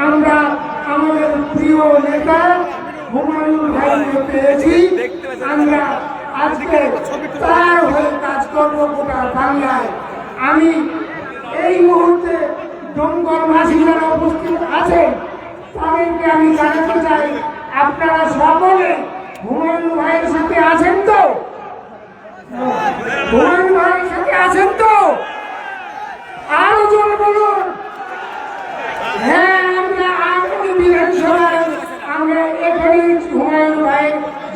আমরা আমাদের প্রিয় নেতা হুমায়ুন ভাইকে পেয়েছি। আমরা আজকে তার হয়ে কাজ করব গোটা বাংলায়। আমি এই মুহূর্তে ডোমকলবাসী যারা উপস্থিত আছেন তাদেরকে আমি জানাতে চাই, আপনারা সকলে হুমায়ুন ভাইয়ের সাথে আছেন তো? হুমায়ুন ভাইয়ের সাথে আছেন তো? আরো জোরে বলুন। হ্যাঁ, আমরা আগামী বিধানসভায় আমরা এখানে হুমায়ুন ভাই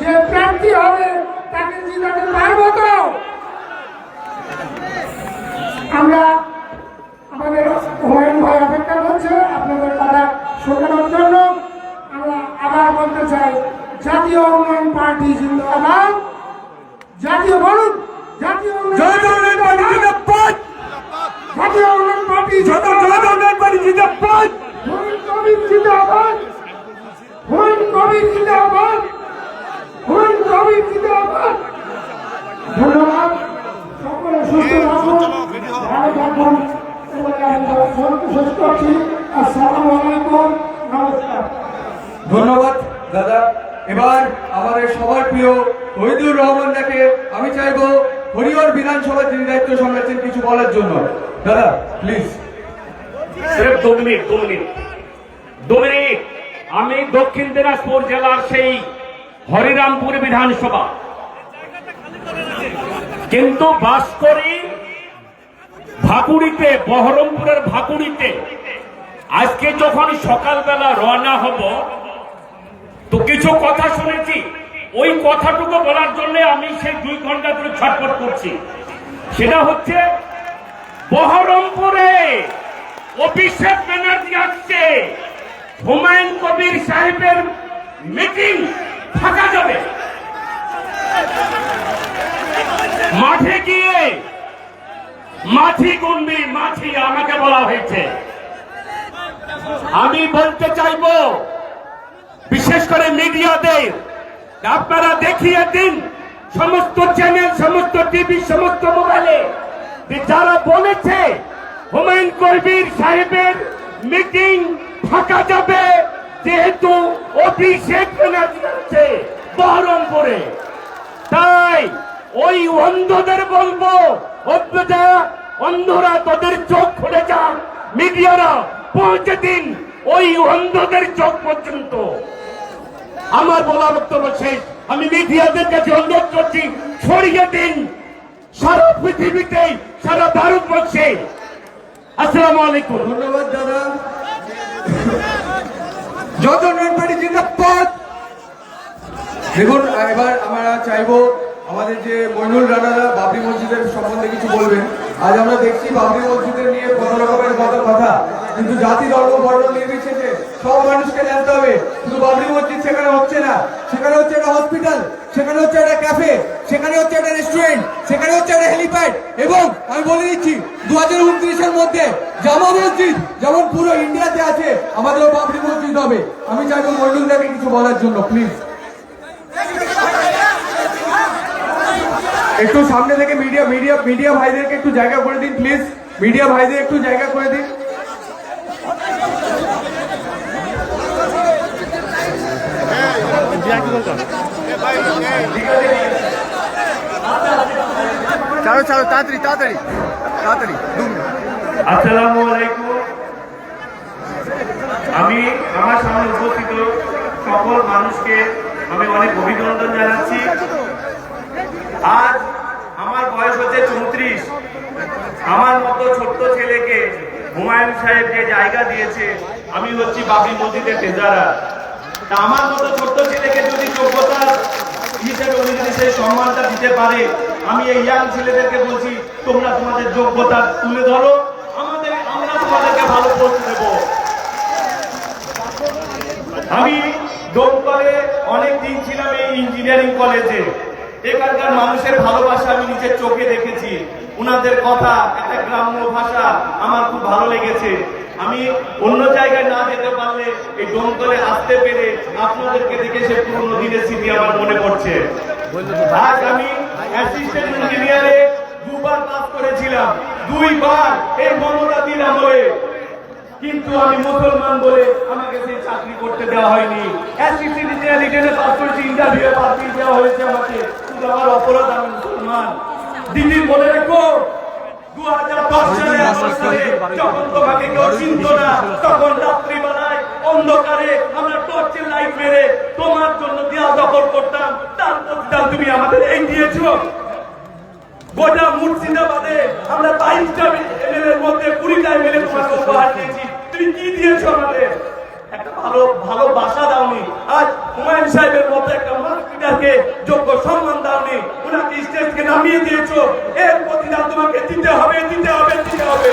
যে প্রার্থী হবে তাকে জিতাতে পারবো তো? আমরা আমাদের হুমায়ুন ভাই অপেক্ষা করছে আপনাদের কথা শোনানোর জন্য। আমরা আবার বলতে চাই, জাতীয় উন্নয়ন পার্টি জিন্দাবাদ। জাতীয় বলুন, জাতীয় উন্নয়ন পার্টি জিন্দাবাদ। জাতীয় উন্নয়ন পার্টি জিন্দাবাদ। হুমায়ুন কবির জিন্দাবাদ। হুমায়ুন কবির জিন্দাবাদ। হুমায়ুন কবির জিন্দাবাদ। ধন্যবাদ। সকলে সুস্থ থাকুন, ভালো থাকুন। শেষ করছি। আসসালামু আলাইকুম, নমস্কার। ধন্যবাদ দাদা। এবার আমাদের সবার প্রিয় ওহিদুর রহমান দাকে আমি চাইবো হরিহর বিধানসভা যিনি দায়িত্ব সামলাচ্ছেন কিছু বলার জন্য। দাদা প্লিজ। দু মিনিট। আমি দক্ষিণ দিনাজপুর জেলার সেই হরিরামপুর বিধানসভা, কিন্তু বাস করি ভাকুড়িতে, বহরমপুরের ভাকুড়িতে। আজকে যখন সকালবেলা রওনা হব তো কিছু কথা শুনেছি, ওই কথাটুকু বলার জন্য আমি সেই 2 ঘন্টা ধরে ছটফট করছি। সেটা হচ্ছে বহরমপুরে অভিষেক ব্যানার্জি আসছে, হুমায়ুন কবির সাহেবের মিটিং থাকা যাবে। মাঠে গিয়ে মাছি গুনবি, মাছি আমাকে বলা হয়েছে। আমি বলতে চাইবো বিশেষ করে মিডিয়াদের, আপনারা দেখিয়ে দিন সমস্ত চ্যানেল, সমস্ত টিভি, সমস্ত মোবাইলে যারা বলেছে হুমায়ুন কবির সাহেবের মিটিং থাকা যাবে, যেহেতু অভিষেক ব্যানার্জি আছে বহরমপুরে। তাই ওই অন্ধদের বলবো, অন্ধরা তোদের চোখ খুলে যান, মিডিয়ারা পৌঁছে দিন ওই অন্ধদের চোখ পর্যন্ত। আমার বলা বক্তব্য শেষ। আমি মিডিয়াদের কাছে অনুরোধ করছি, ছড়িয়ে দিন সারা পৃথিবীতে, সারা ভারতবর্ষে। আসসালামু আলাইকুম। ধন্যবাদ দাদা। যত উন্নয়ন পার্টি জিন্দাবাদ। দেখুন, এবার আমরা চাইবো আমাদের যে মইনুল রানারা বাবরি মসজিদের সম্বন্ধে কিছু বলবেন। আজ আমরা দেখছি বাবরি মসজিদের নিয়ে কত রকমের কথা, কিন্তু জাতি ধর্ম বর্ণ নির্বিশেষে সব মানুষকে জানতে হবে। শুধু বাবরি মসজিদ সেখানে হচ্ছে না, সেখানে হচ্ছে একটা হসপিটাল, সেখানে হচ্ছে একটা ক্যাফে, সেখানে হচ্ছে একটা রেস্টুরেন্ট, সেখানে হচ্ছে একটা হেলিপ্যাড। এবং আমি বলে দিচ্ছি 2029-এর মধ্যে জামা মসজিদ যেমন পুরো ইন্ডিয়াতে আছে, আমাদেরও বাবরি মসজিদ হবে। আমি চাইবো মইনুল দাকে কিছু বলার জন্য, প্লিজ। একটু সামনে থেকে মিডিয়া ভাইদেরকে একটু জায়গা করে দিন প্লিজ। মিডিয়া ভাইদের একটু জায়গা করে দিন। চালো তাড়াতাড়ি। আসসালামু আলাইকুম। আমি আমার সামনে উপস্থিত সকল মানুষকে আমি অনেক অভিনন্দন জানাচ্ছি। আজ আমার বয়স হচ্ছে 34। আমার মতো ছোট্ট ছেলেকে হুমায়ুন সাহেব যে জায়গা দিয়েছে, আমি হচ্ছি বাবরি মসজিদের ট্রেজারার। তা আমার মতো ছোট্ট ছেলেকে যদি যোগ্যতা হিসেবে উনি যদি সেই সম্মানটা দিতে পারে, আমি এই ইয়াং ছেলেদেরকে বলছি, তোমরা তোমাদের যোগ্যতা তুলে ধরো, আমরা তোমাদেরকে ভালো পোস্ট দেব। আমি ডোমকলে অনেক দিন ছিলাম এই ইঞ্জিনিয়ারিং কলেজে। এখানকার মানুষের ভালোবাসা আমি নিজের চোখে দেখেছি। উনাদের কথা, একটা গ্রাম্য ভাষা আমার খুব ভালো লেগেছে। আমি অন্য জায়গায় না যেতে পারলে এই ডোমকলে আসতে পেরে আপনাদেরকে দেখে সে পুরনো দিনের স্মৃতি আমার মনে পড়ছে। আজ আমি অ্যাসিস্ট্যান্ট ইঞ্জিনিয়ারে 2 বার পাস করেছিলাম, 2 বার এই মমতাদির আমলে। কিন্তু আমি মুসলমান বলে আমাকে সেই চাকরি করতে দেওয়া হয়নি। রিটেনে পাস করেছি, ইন্টারভিউ পাস দিয়ে দেওয়া হয়েছে আমাকে, শুধু আমার অপরাধ আমি মুসলমান। দিদি বলে রেখো 2010 সালে যখন তোমাকে কেউ চিনত না, তখন রাত্রিবেলায় অন্ধকারে আমরা টর্চের লাইট মেরে তোমার জন্য দেওয়া দখল করতাম, তার প্রতিদান তুমি আমাদের এই দিয়েছো। গোটা মুর্শিদাবাদে আমরা 22টা এমএলএ এর মধ্যে 20টা এমএলএ তোমাকে উপহার দিয়েছি, তুমি কি দিয়েছো আমাদের? একটা ভালো বাসা দাওনি। আজ হুমায়ুন সাহেবের মতো একটা মার্কেটারকে যোগ্য সম্মান দাওনি, ওনাকে স্টেজ থেকে নামিয়ে দিয়েছো। এর প্রতিদান তোমাকে দিতে হবে, দিতে হবে, দিতে হবে।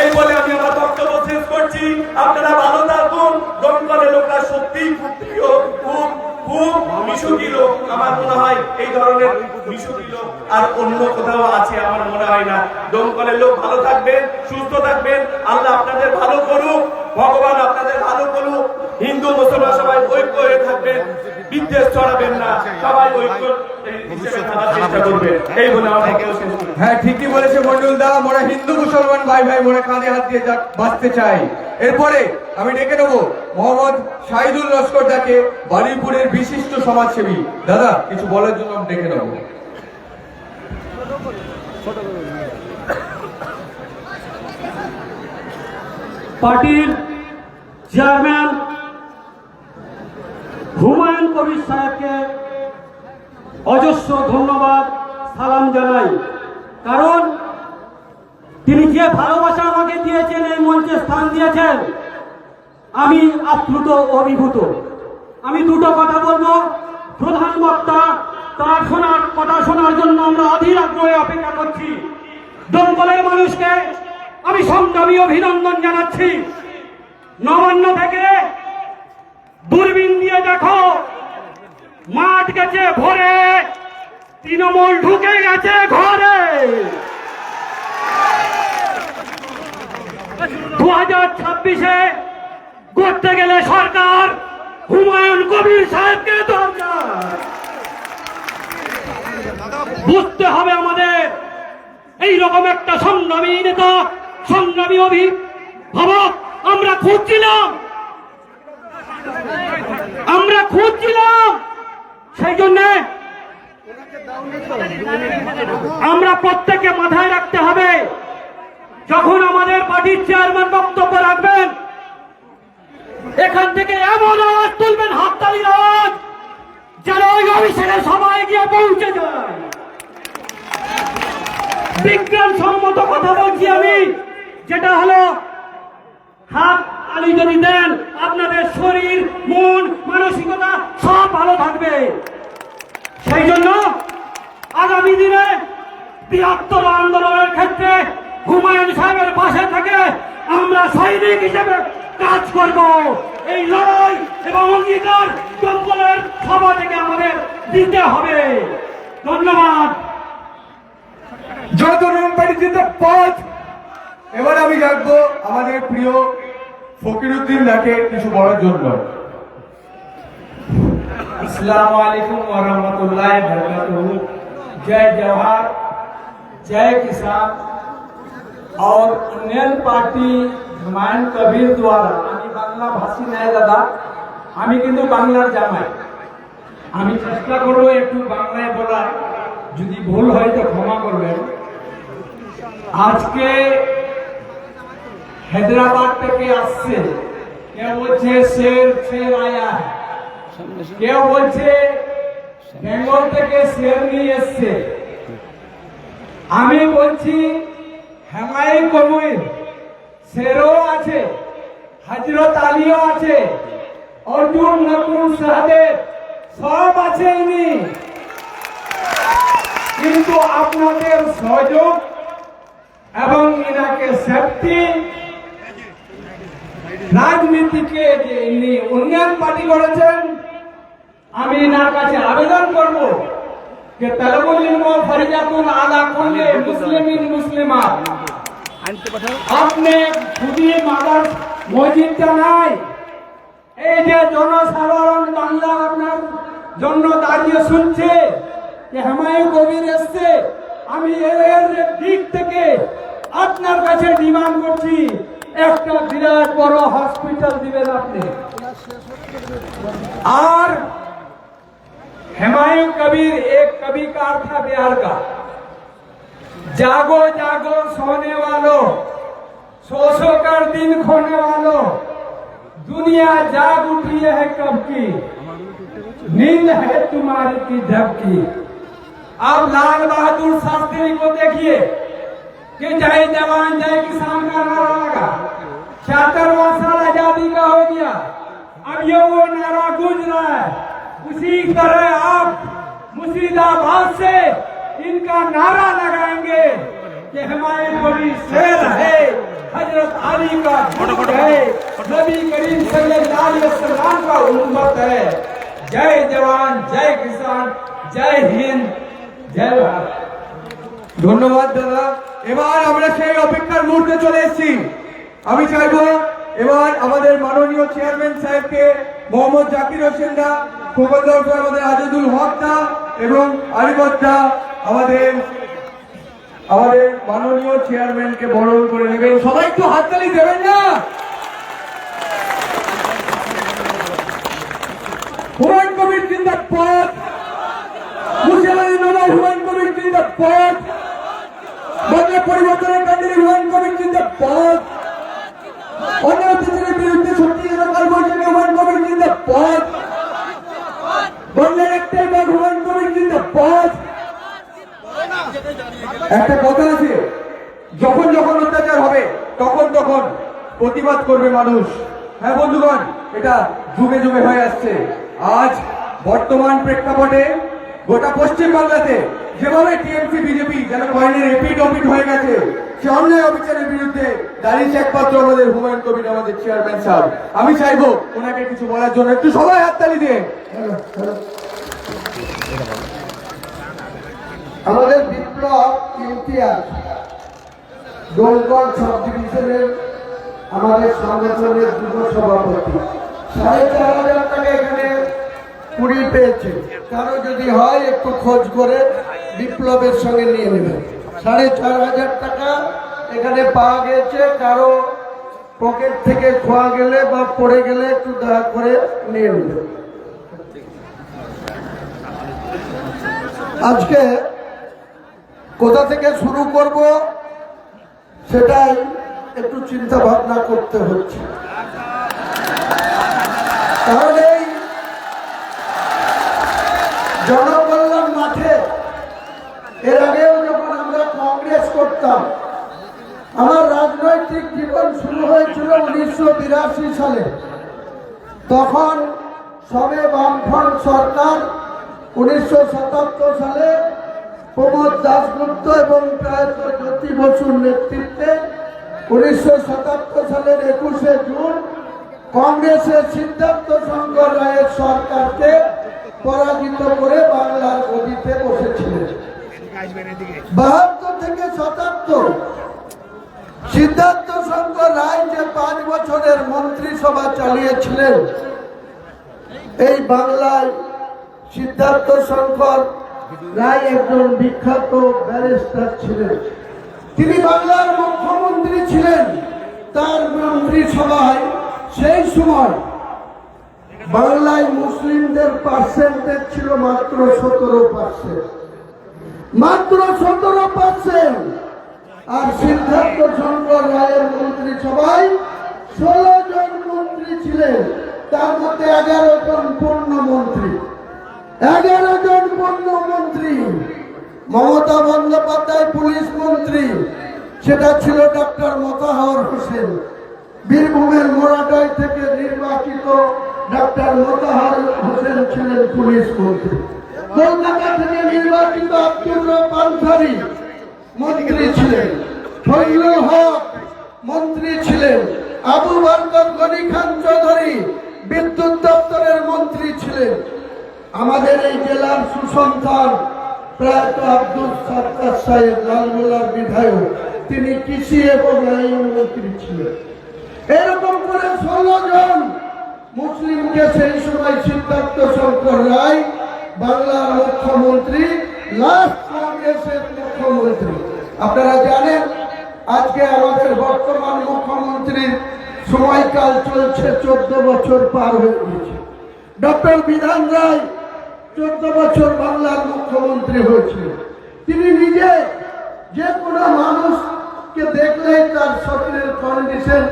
এই বলে আমি আমার বক্তব্য শেষ করছি। আপনারা ভালো থাকুন। দমকলের লোকরা সত্যিই খুব প্রিয়, খুব মিশুকি লোক। আমার মনে হয় এই ধরনের মিশুকি লোক আর অন্য কোথাও আছে আমার মনে হয় না। দমকলের লোক ভালো থাকবেন, সুস্থ থাকবেন, আল্লাহ আপনাদের ভালো করুক, ভগবান আপনাদের ভালো করুক। হিন্দু মুসলমান সবাই ঐক্য হয়ে থাকবেন, বিদ্বেষ ছড়াবেন না, সবাই ঐক্য হিসেবে থাকার চেষ্টা করবেন। এই বলে আমার বক্তব্য শেষ করছি। হ্যাঁ, ঠিকই বলেছে মন্ডল দা। মোরা হিন্দু মুসলমান ভাই ভাই মোরা কাঁধে হাত দিয়ে বাঁচতে চাই। এরপরে আমি ডেকে নেবো মোহাম্মদ শাহিদুল লস্কর দাকে, বারুইপুরের বিশিষ্ট সমাজসেবী। দাদা কিছু বলার জন্য আমি ডেকে নেবো। পার্টির চেয়ারম্যান হুমায়ুন কবির সাহেবকে অজস্র ধন্যবাদ, সালাম জানাই। কারণ তিনি যে ভালোবাসা আমাকে দিয়েছেন, এই মঞ্চে স্থান দিয়েছেন, আমি আপ্লুত অভিভূত। আমি দুটো কথা বলবো। প্রধান বক্তা তার কথা শোনার জন্য আমরা অধীর আগ্রহে অপেক্ষা করছি। দমকলের মানুষকে আমি সংগ্রামী অভিনন্দন জানাচ্ছি। নবান্ন থেকে দূরবীন দিয়ে দেখো, মাঠ গেছে ভরে, তৃণমূল ঢুকে গেছে ঘরে। 2026-এ করতে গেলে সরকার হুমায়ুন কবির সাহেবকে দরকার। বুঝতে হবে আমাদের এইরকম একটা সংগ্রামী নেতা, সংগ্রামী অভিভাবক আমরা খুঁজছিলাম। সেই জন্য আমরা প্রত্যেকে মাথায় রাখতে হবে, যখন আমাদের পার্টির চেয়ারম্যান বক্তব্য রাখবেন, এখান থেকে এমন আওয়াজ তুলবেন, হাততালির আওয়াজ, যেন ওই অফিসের সবাই গিয়ে পৌঁছে যায়। বিজ্ঞানসম্মত কথা বলছি আমি, যেটা হলো হাত তালি যদি দেন, আপনাদের শরীর, মন, মানসিকতা সব ভালো থাকবে। সেই জন্য আগামী দিনে বৃহত্তর আন্দোলনের ক্ষেত্রে হুমায়ুন সাহেবের পাশে থেকে আমরা সৈনিক হিসেবে কাজ করব। এই লড়াই এবং অঙ্গীকার দমকলের সভা থেকে আমাদের দিতে হবে। ধন্যবাদ। জনতা পার্টি জিন্দাবাদ। এবার আমি ডাকবো আমাদের প্রিয় ফকিরউদ্দিন দাকে কিছু বলার জন্য। अस्सलाम वालेकुम व रहमतुल्लाहि व बरकातुहू। जय जवाहर, जय किसान। और उन्नयन पार्टी হুমায়ুন কবির দ্বারা, আমি বাংলা ভাষী নাই দাদা, আমি কিন্তু বাংলার জামাই। আমি চেষ্টা করবো একটু বাংলায় বলার, যদি ভুল হয় তো ক্ষমা করবেন। আজকে হায়দ্রাবাদ থেকে আসছে, কেউ বলছে শের আয়া, কেউ বলছে বেঙ্গল থেকে শের নিয়ে এসছে। আমি বলছি হেমাই কবির শেরও আছে, হযরত আলীও আছে, অর্জুন নকুল সহদেব সব আছে ইনি। কিন্তু আপনাদের সহযোগ এবং ইনাকে সেফটি রাজনীতিকে যে ইনি উন্নয়ন পার্টি করেছেন, আমি ইনার কাছে আবেদন করব যে তালাবুল ইলম ফরিজাতুন আলা কুল্লি মুসলিমিন মুসলিমাত। আপনি খুদি মাদার মসজিদটা নাই, এই যে জনসাধারণ বাংলা আপনার জন্য দাঁড়িয়ে শুনছে যে হুমায়ুন কবির এসছে, আমি এর দিক থেকে আপনার কাছে ডিমান্ড করছি, একটা বিরাট বড় হসপিটাল দিবেন আপনি। আর हुमायूं कबीर एक कविकार था बिहार का, जागो जागो सोने वालों, सो कर दिन खोने वालों, दुनिया जाग उठी है कब की, नींद है तुम्हारी की जब की। अब लाल बहादुर शास्त्री को देखिए कि जय जवान जय किसान का नारा लगा, 76वां साल आजादी का हो गया, अब ये वो नारा गूंज रहा है। उसी तरह आप मुर्शिदाबाद से इनका नारा लगाएंगे कि हमारे बड़ी शेर है, हजरत अली का दुख है, नबी करीम सल्लल्लाहु अलैहि वसल्लम का उम्मत है। जय जवान जय किसान, जय हिंद, जय भारत। ধন্যবাদ দাদা। এবার আমরা সেই অপেক্ষার মুহূর্তে চলে এসেছি। আমি চাইবো এবার আমাদের মাননীয় চেয়ারম্যান সাহেবকে, মোহাম্মদ জাকির হোসেন দা, খোকনদা আমাদের আজিজুল হক দা এবং আরিফত দা আমাদের মাননীয় চেয়ারম্যানকে বরণ করে নেবেন। সবাই একটু হাততালি দেবেন না? হুমায়ুন কবির জিন্দাবাদ, মুর্শিদাবাদী নবাব হুমায়ুন কবির জিন্দাবাদ, বাংলা পরিবর্তনের কান্ডারি হুমায়ুন কবির জিন্দাবাদ, অন্যায় অত্যাচারের বিরুদ্ধে সত্যিকার কালবৈশাখী হুমায়ুন কবির জিন্দাবাদ, বাংলার একটাই বাঘ হুমায়ুন কবির জিন্দাবাদ। একটা কথা আছে, যখন যখন অত্যাচার হবে তখন তখন প্রতিবাদ করবে মানুষ। হ্যাঁ বন্ধুগণ, এটা যুগে যুগে হয়ে আসছে। আজ বর্তমান প্রেক্ষাপটে গোটা পশ্চিম বাংলাতে যেভাবে টিএমসি বিজেপি যেন কয়েনের এপিট ওপিট হয়ে গেছে, সে অন্যায় অবিচারের বিরুদ্ধে দাঁড়িয়েছে একমাত্র আমাদের হুমায়ুন কবির, আমাদের চেয়ারম্যান সাহেব। আমি চাইবো ওনাকে কিছু বলার জন্য একটু সবাই হাততালি দিয়ে। আমাদের বিপ্লব ইমতিয়াজ ডোমকল সাব ডিভিশনের আমাদের সংগঠনের যুব সভাপতি 4,500 টাকা এখানে কুড়ি পেয়েছে। কারো যদি হয় একটু খোঁজ করে বিপ্লবের সঙ্গে নিয়ে নেবেন। 4,500 টাকা এখানে পাওয়া গেছে। কারো পকেট থেকে খোয়া গেলে বা পড়ে গেলে একটু দয়া করে নিয়ে নেবেন। আজকে কোথা থেকে শুরু করব সেটাই একটু চিন্তা ভাবনা করতে হচ্ছে। তাহলে জনকল্যাণ মাঠে এর আগেও যখন আমরা কংগ্রেস করতাম, আমার রাজনৈতিক জীবন শুরু হয়েছিল 1982 সালে। তখন সবে বামফ্রন্ট সরকার 1977 সালে প্রমোদ দাশগুপ্ত এবং প্রয়াত জ্যোতি বসুর নেতৃত্বে 1977 সালের 21শে জুন কংগ্রেসের সিদ্ধার্থ শঙ্কর রায়ের সরকারকে পরাজিত করে বাংলার গদিতে বসেছিলেন। 72 থেকে 77 সিদ্ধার্থ শঙ্কর রায় যে 5 বছরের মন্ত্রিসভা চালিয়েছিলেন, এই বাংলায় সিদ্ধার্থ শঙ্কর রায় একজন বিখ্যাত ব্যারিস্টার ছিলেন। তিনি বাংলার মুখ্যমন্ত্রী ছিলেন। তার মন্ত্রিসভায় সেই সময় বাংলায় মুসলিমদের পার্সেন্টেজ ছিল মাত্র 17%, মাত্র 17%। আর সিদ্ধার্থ শঙ্কর রায়ের মন্ত্রিসভায় 16 জন মন্ত্রী ছিলেন, তার মধ্যে 11 জন পূর্ণমন্ত্রী। 11 জন পূর্ণমন্ত্রী। মমতা বন্দ্যোপাধ্যায় পুলিশ মন্ত্রী, সেটা ছিল ডক্টর মোতাহার হোসেন। বীরভূমের মোরাডাই থেকে নির্বাচিত ডক্টর মোতাহার হোসেন ছিলেন পুলিশ মন্ত্রী। কলকাতা থেকে নির্বাচিত আব্দুর পানসারি মন্ত্রী ছিলেন। ফজলুল হক মন্ত্রী ছিলেন। আবু বরকত গনি খান চৌধুরী বিদ্যুৎ দপ্তরের মন্ত্রী ছিলেন। আমাদের এই জেলার সুসন্তান প্রয়াত আব্দুল সাত্তার সাহেব লালগোলার বিধায়ক, তিনি কৃষি এবং আইন মন্ত্রী ছিলেন। এরকম করে 16 জন মুসলিমকে সেই সময় সিদ্ধার্থ শঙ্কর রায় বাংলার মুখ্যমন্ত্রী, লাস্ট কংগ্রেসের মুখ্যমন্ত্রী। আপনারা জানেন আজকে আমাদের বর্তমান মুখ্যমন্ত্রীর সময়কাল চলছে 14 বছর পার হয়ে গেছে। ডক্টর বিধান রায় 14 বছর বাংলার মুখ্যমন্ত্রী হয়েছিল। তিনি নিজে যে কোনো মানুষকে দেখলেই তার শরীরের কন্ডিশন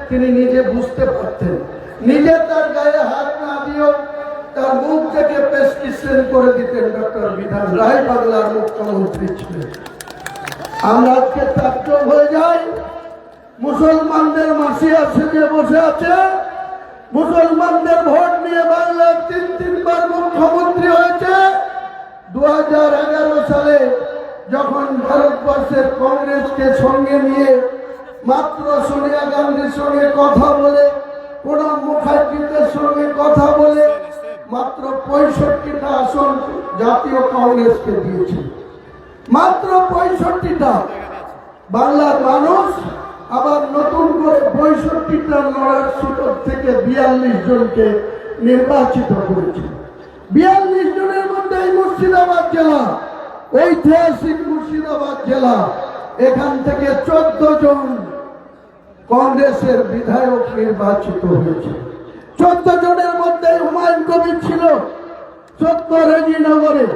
তিনি নিজে বুঝতে পারতেন। নিজে তার গায়ে হাত না দিয়েও তার মুখ থেকে প্রেসক্রিপশন করে দিতেন। ডক্টর বিধান রায় বাংলার মুখ্যমন্ত্রী ছিলেন। আমরা আজকে তাজ্জব হয়ে যাই, মুসলমানদের মাসিয়া সেজে বসে আছে, মুসলমানদের ভোট নিয়ে বাংলার 3বার মুখ্যমন্ত্রী হয়েছে। 2011 সালে যখন ভারতবর্ষের কংগ্রেসকে সঙ্গে নিয়ে মাত্র সোনিয়া গান্ধীর সঙ্গে কথা বলে, প্রণব মুখার্জিদের সঙ্গে কথা বলে মাত্র 65টা আসন জাতীয় কংগ্রেসকে দিয়েছে। মাত্র 65টা। বাংলার মানুষ আবার নতুন করে 65টা লড়ার সুযোগ থেকে 42 জনকে নির্বাচিত করেছে। 42 জনের মধ্যে এই মুর্শিদাবাদ জেলা, ঐতিহাসিক মুর্শিদাবাদ জেলা, এখান থেকে 14 জন কংগ্রেসের বিধায়ক নির্বাচিত হয়েছে। 14 জনের মধ্যে হুমায়ুন কবির ছিল। 14 রেজিনগরে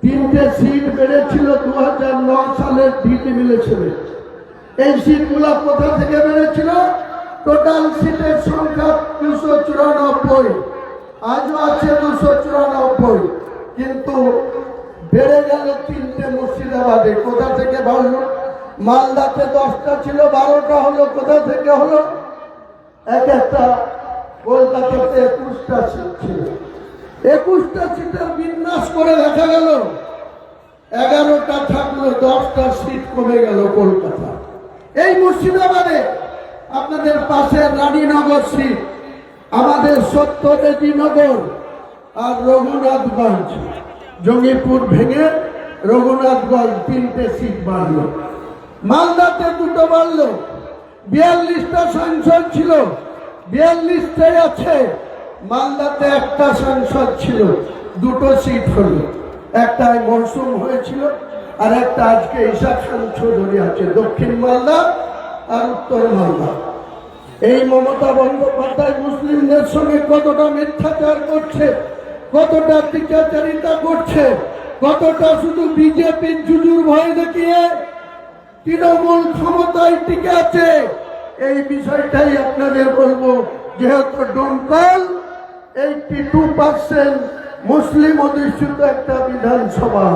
3টে সিট বেড়েছিল 2009 সালের ডিটি মিলেছিল। এই সিটগুলা কোথা থেকে বেড়েছিল? টোটাল সিটের সংখ্যা 294, আজও আছে 294, কিন্তু বেড়ে গেল 3টে মুর্শিদাবাদে। কোথা থেকে বাড়লো? মালদাতে 10টা ছিল, 12টা হলো। কোথা থেকে হলো? এক একটা। কলকাতাতে 21টা সিট ছিল। 21টা সিটের বিন্যাস করে দেখা গেল 11টা থাকলো, 10টা সিট কমে গেল কলকাতা। এই মুর্শিদাবাদে আপনাদের পাশের রানীনগর সিট, আমাদের 70 রেজিনগর আর রঘুনাথগঞ্জ, জঙ্গিপুর ভেঙে রঘুনাথগঞ্জ 3টে সিট বাড়ল। মালদাতে 2টো বাড়ল। 42টা সাংসদ ছিল, 42টাই আছে। মালদাতে 1টা সাংসদ ছিল, 2টো সিট হলো। একটাই মৌসুম হয়েছিল আর একটা আজকে ঈশাক চৌধুরী আছে, দক্ষিণ মালদা আর উত্তর মালদা। এই মমতা বন্দ্যোপাধ্যায় মুসলিমদের সঙ্গে কতটা মিথ্যাচার করছে, কতটা অত্যাচারিতা করছে, কতটা শুধু বিজেপির জুজুর ভয় দেখিয়ে তৃণমূল ক্ষমতায় টিকে আছে, এই বিষয়টাই আপনাদের বলবো। যেহেতু ডোমকল 82% মুসলিম অধিষ্ঠিত একটা বিধানসভা,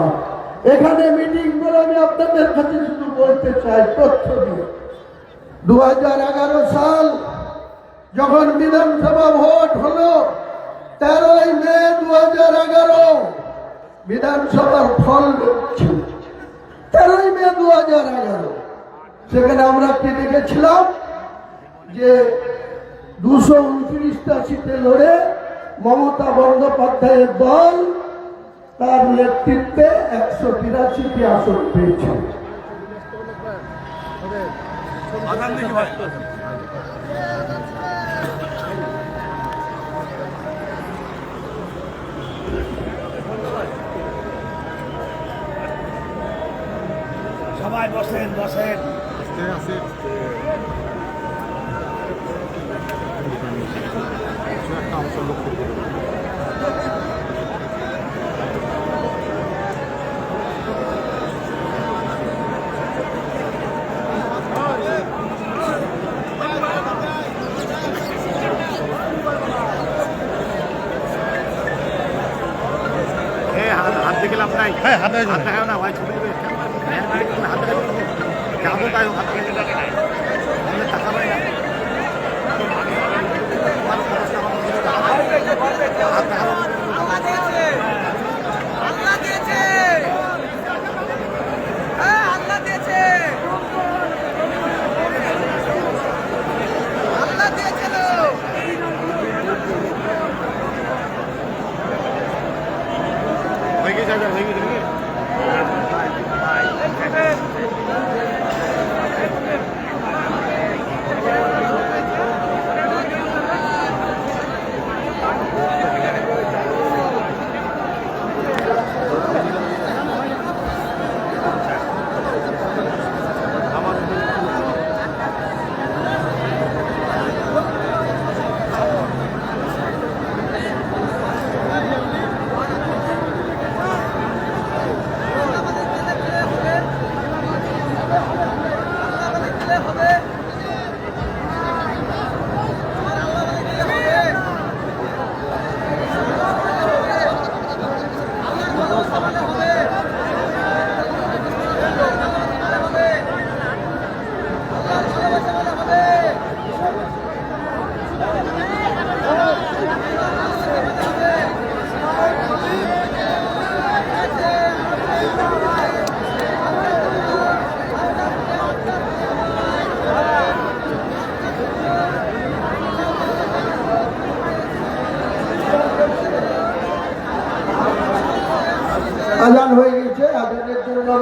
এখানে মিটিং করে আমি আপনাদের কাছে শুধু বলতে চাই তথ্য দিয়ে। 2011 সাল যখন বিধানসভা ভোট হলো, 13ই মে 2011 বিধানসভার ফল ছিল। 13ই মে 2011 সেখানে আমরা কি দেখেছিলাম যে 229টা সিটে লড়ে মমতা বন্দ্যোপাধ্যায়ের দল তার নেতৃত্বে 183টি আসন পেয়েছে। সবাই বসেন বসেন। হাত দেখে লাভ নাই। হ্যাঁ হাত দেখাও না ভাই, ছবি দেবে। হাত দেখা যাবো তাই হাত দেখে টাকা পাই না।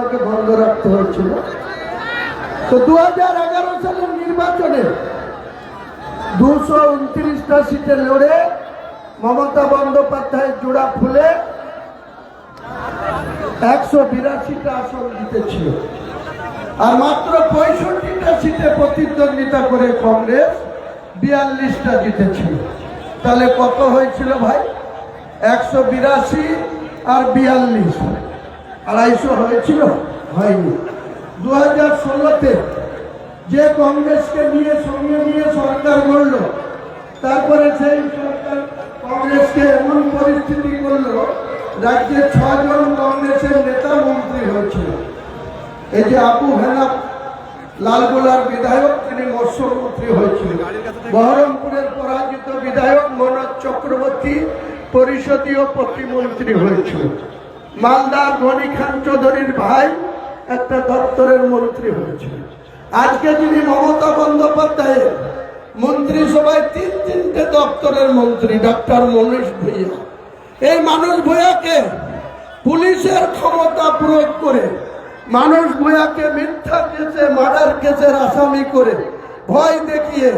আমাকে বন্ধ রাখতে হয়েছিল। তো 2011 সালের নির্বাচনে 229টা সিটে লড়ে মমতা বন্দ্যোপাধ্যায় জোড়া ফুলে 182টা আসন জিতেছিল, আর মাত্র 65টা সিটে প্রতিদ্বন্দ্বিতা করে কংগ্রেস 42টা জিতেছিল। তাহলে কত হয়েছিল ভাই? 182 আর 42, 250 হয়েছিল? হয়নি। 2016-তে যে কংগ্রেসকে নিয়ে সঙ্গে নিয়ে সরকার গড়ল, তারপরে সেই সরকার কংগ্রেসকে এমন পরিস্থিতি করল রাজ্যে 6 জন কংগ্রেসের নেতা মন্ত্রী হয়েছিল। এই যে আবু হেনাফ লালগোলার বিধায়ক, তিনি মৎস্যমন্ত্রী হয়েছিলেন। বহরমপুরের পরাজিত বিধায়ক মনোজ চক্রবর্তী পরিষদীয় প্রতিমন্ত্রী হয়েছিল। মালদার গনি খান চৌধুরীর ভাই একটা দপ্তরের মন্ত্রী হয়েছিল। আজকে যিনি মমতা বন্দ্যোপাধ্যায়ের মন্ত্রিসভায় 3টে দপ্তরের মন্ত্রী, ডক্টর মনীষ ভূঁইয়া। এই মানুষ ভূঁইয়াকে পুলিশের ক্ষমতা প্রয়োগ করে, মানুষ ভূঁইয়াকে মিথ্যা কেসে, মার্ডার কেসের আসামি করে ভয় দেখিয়ে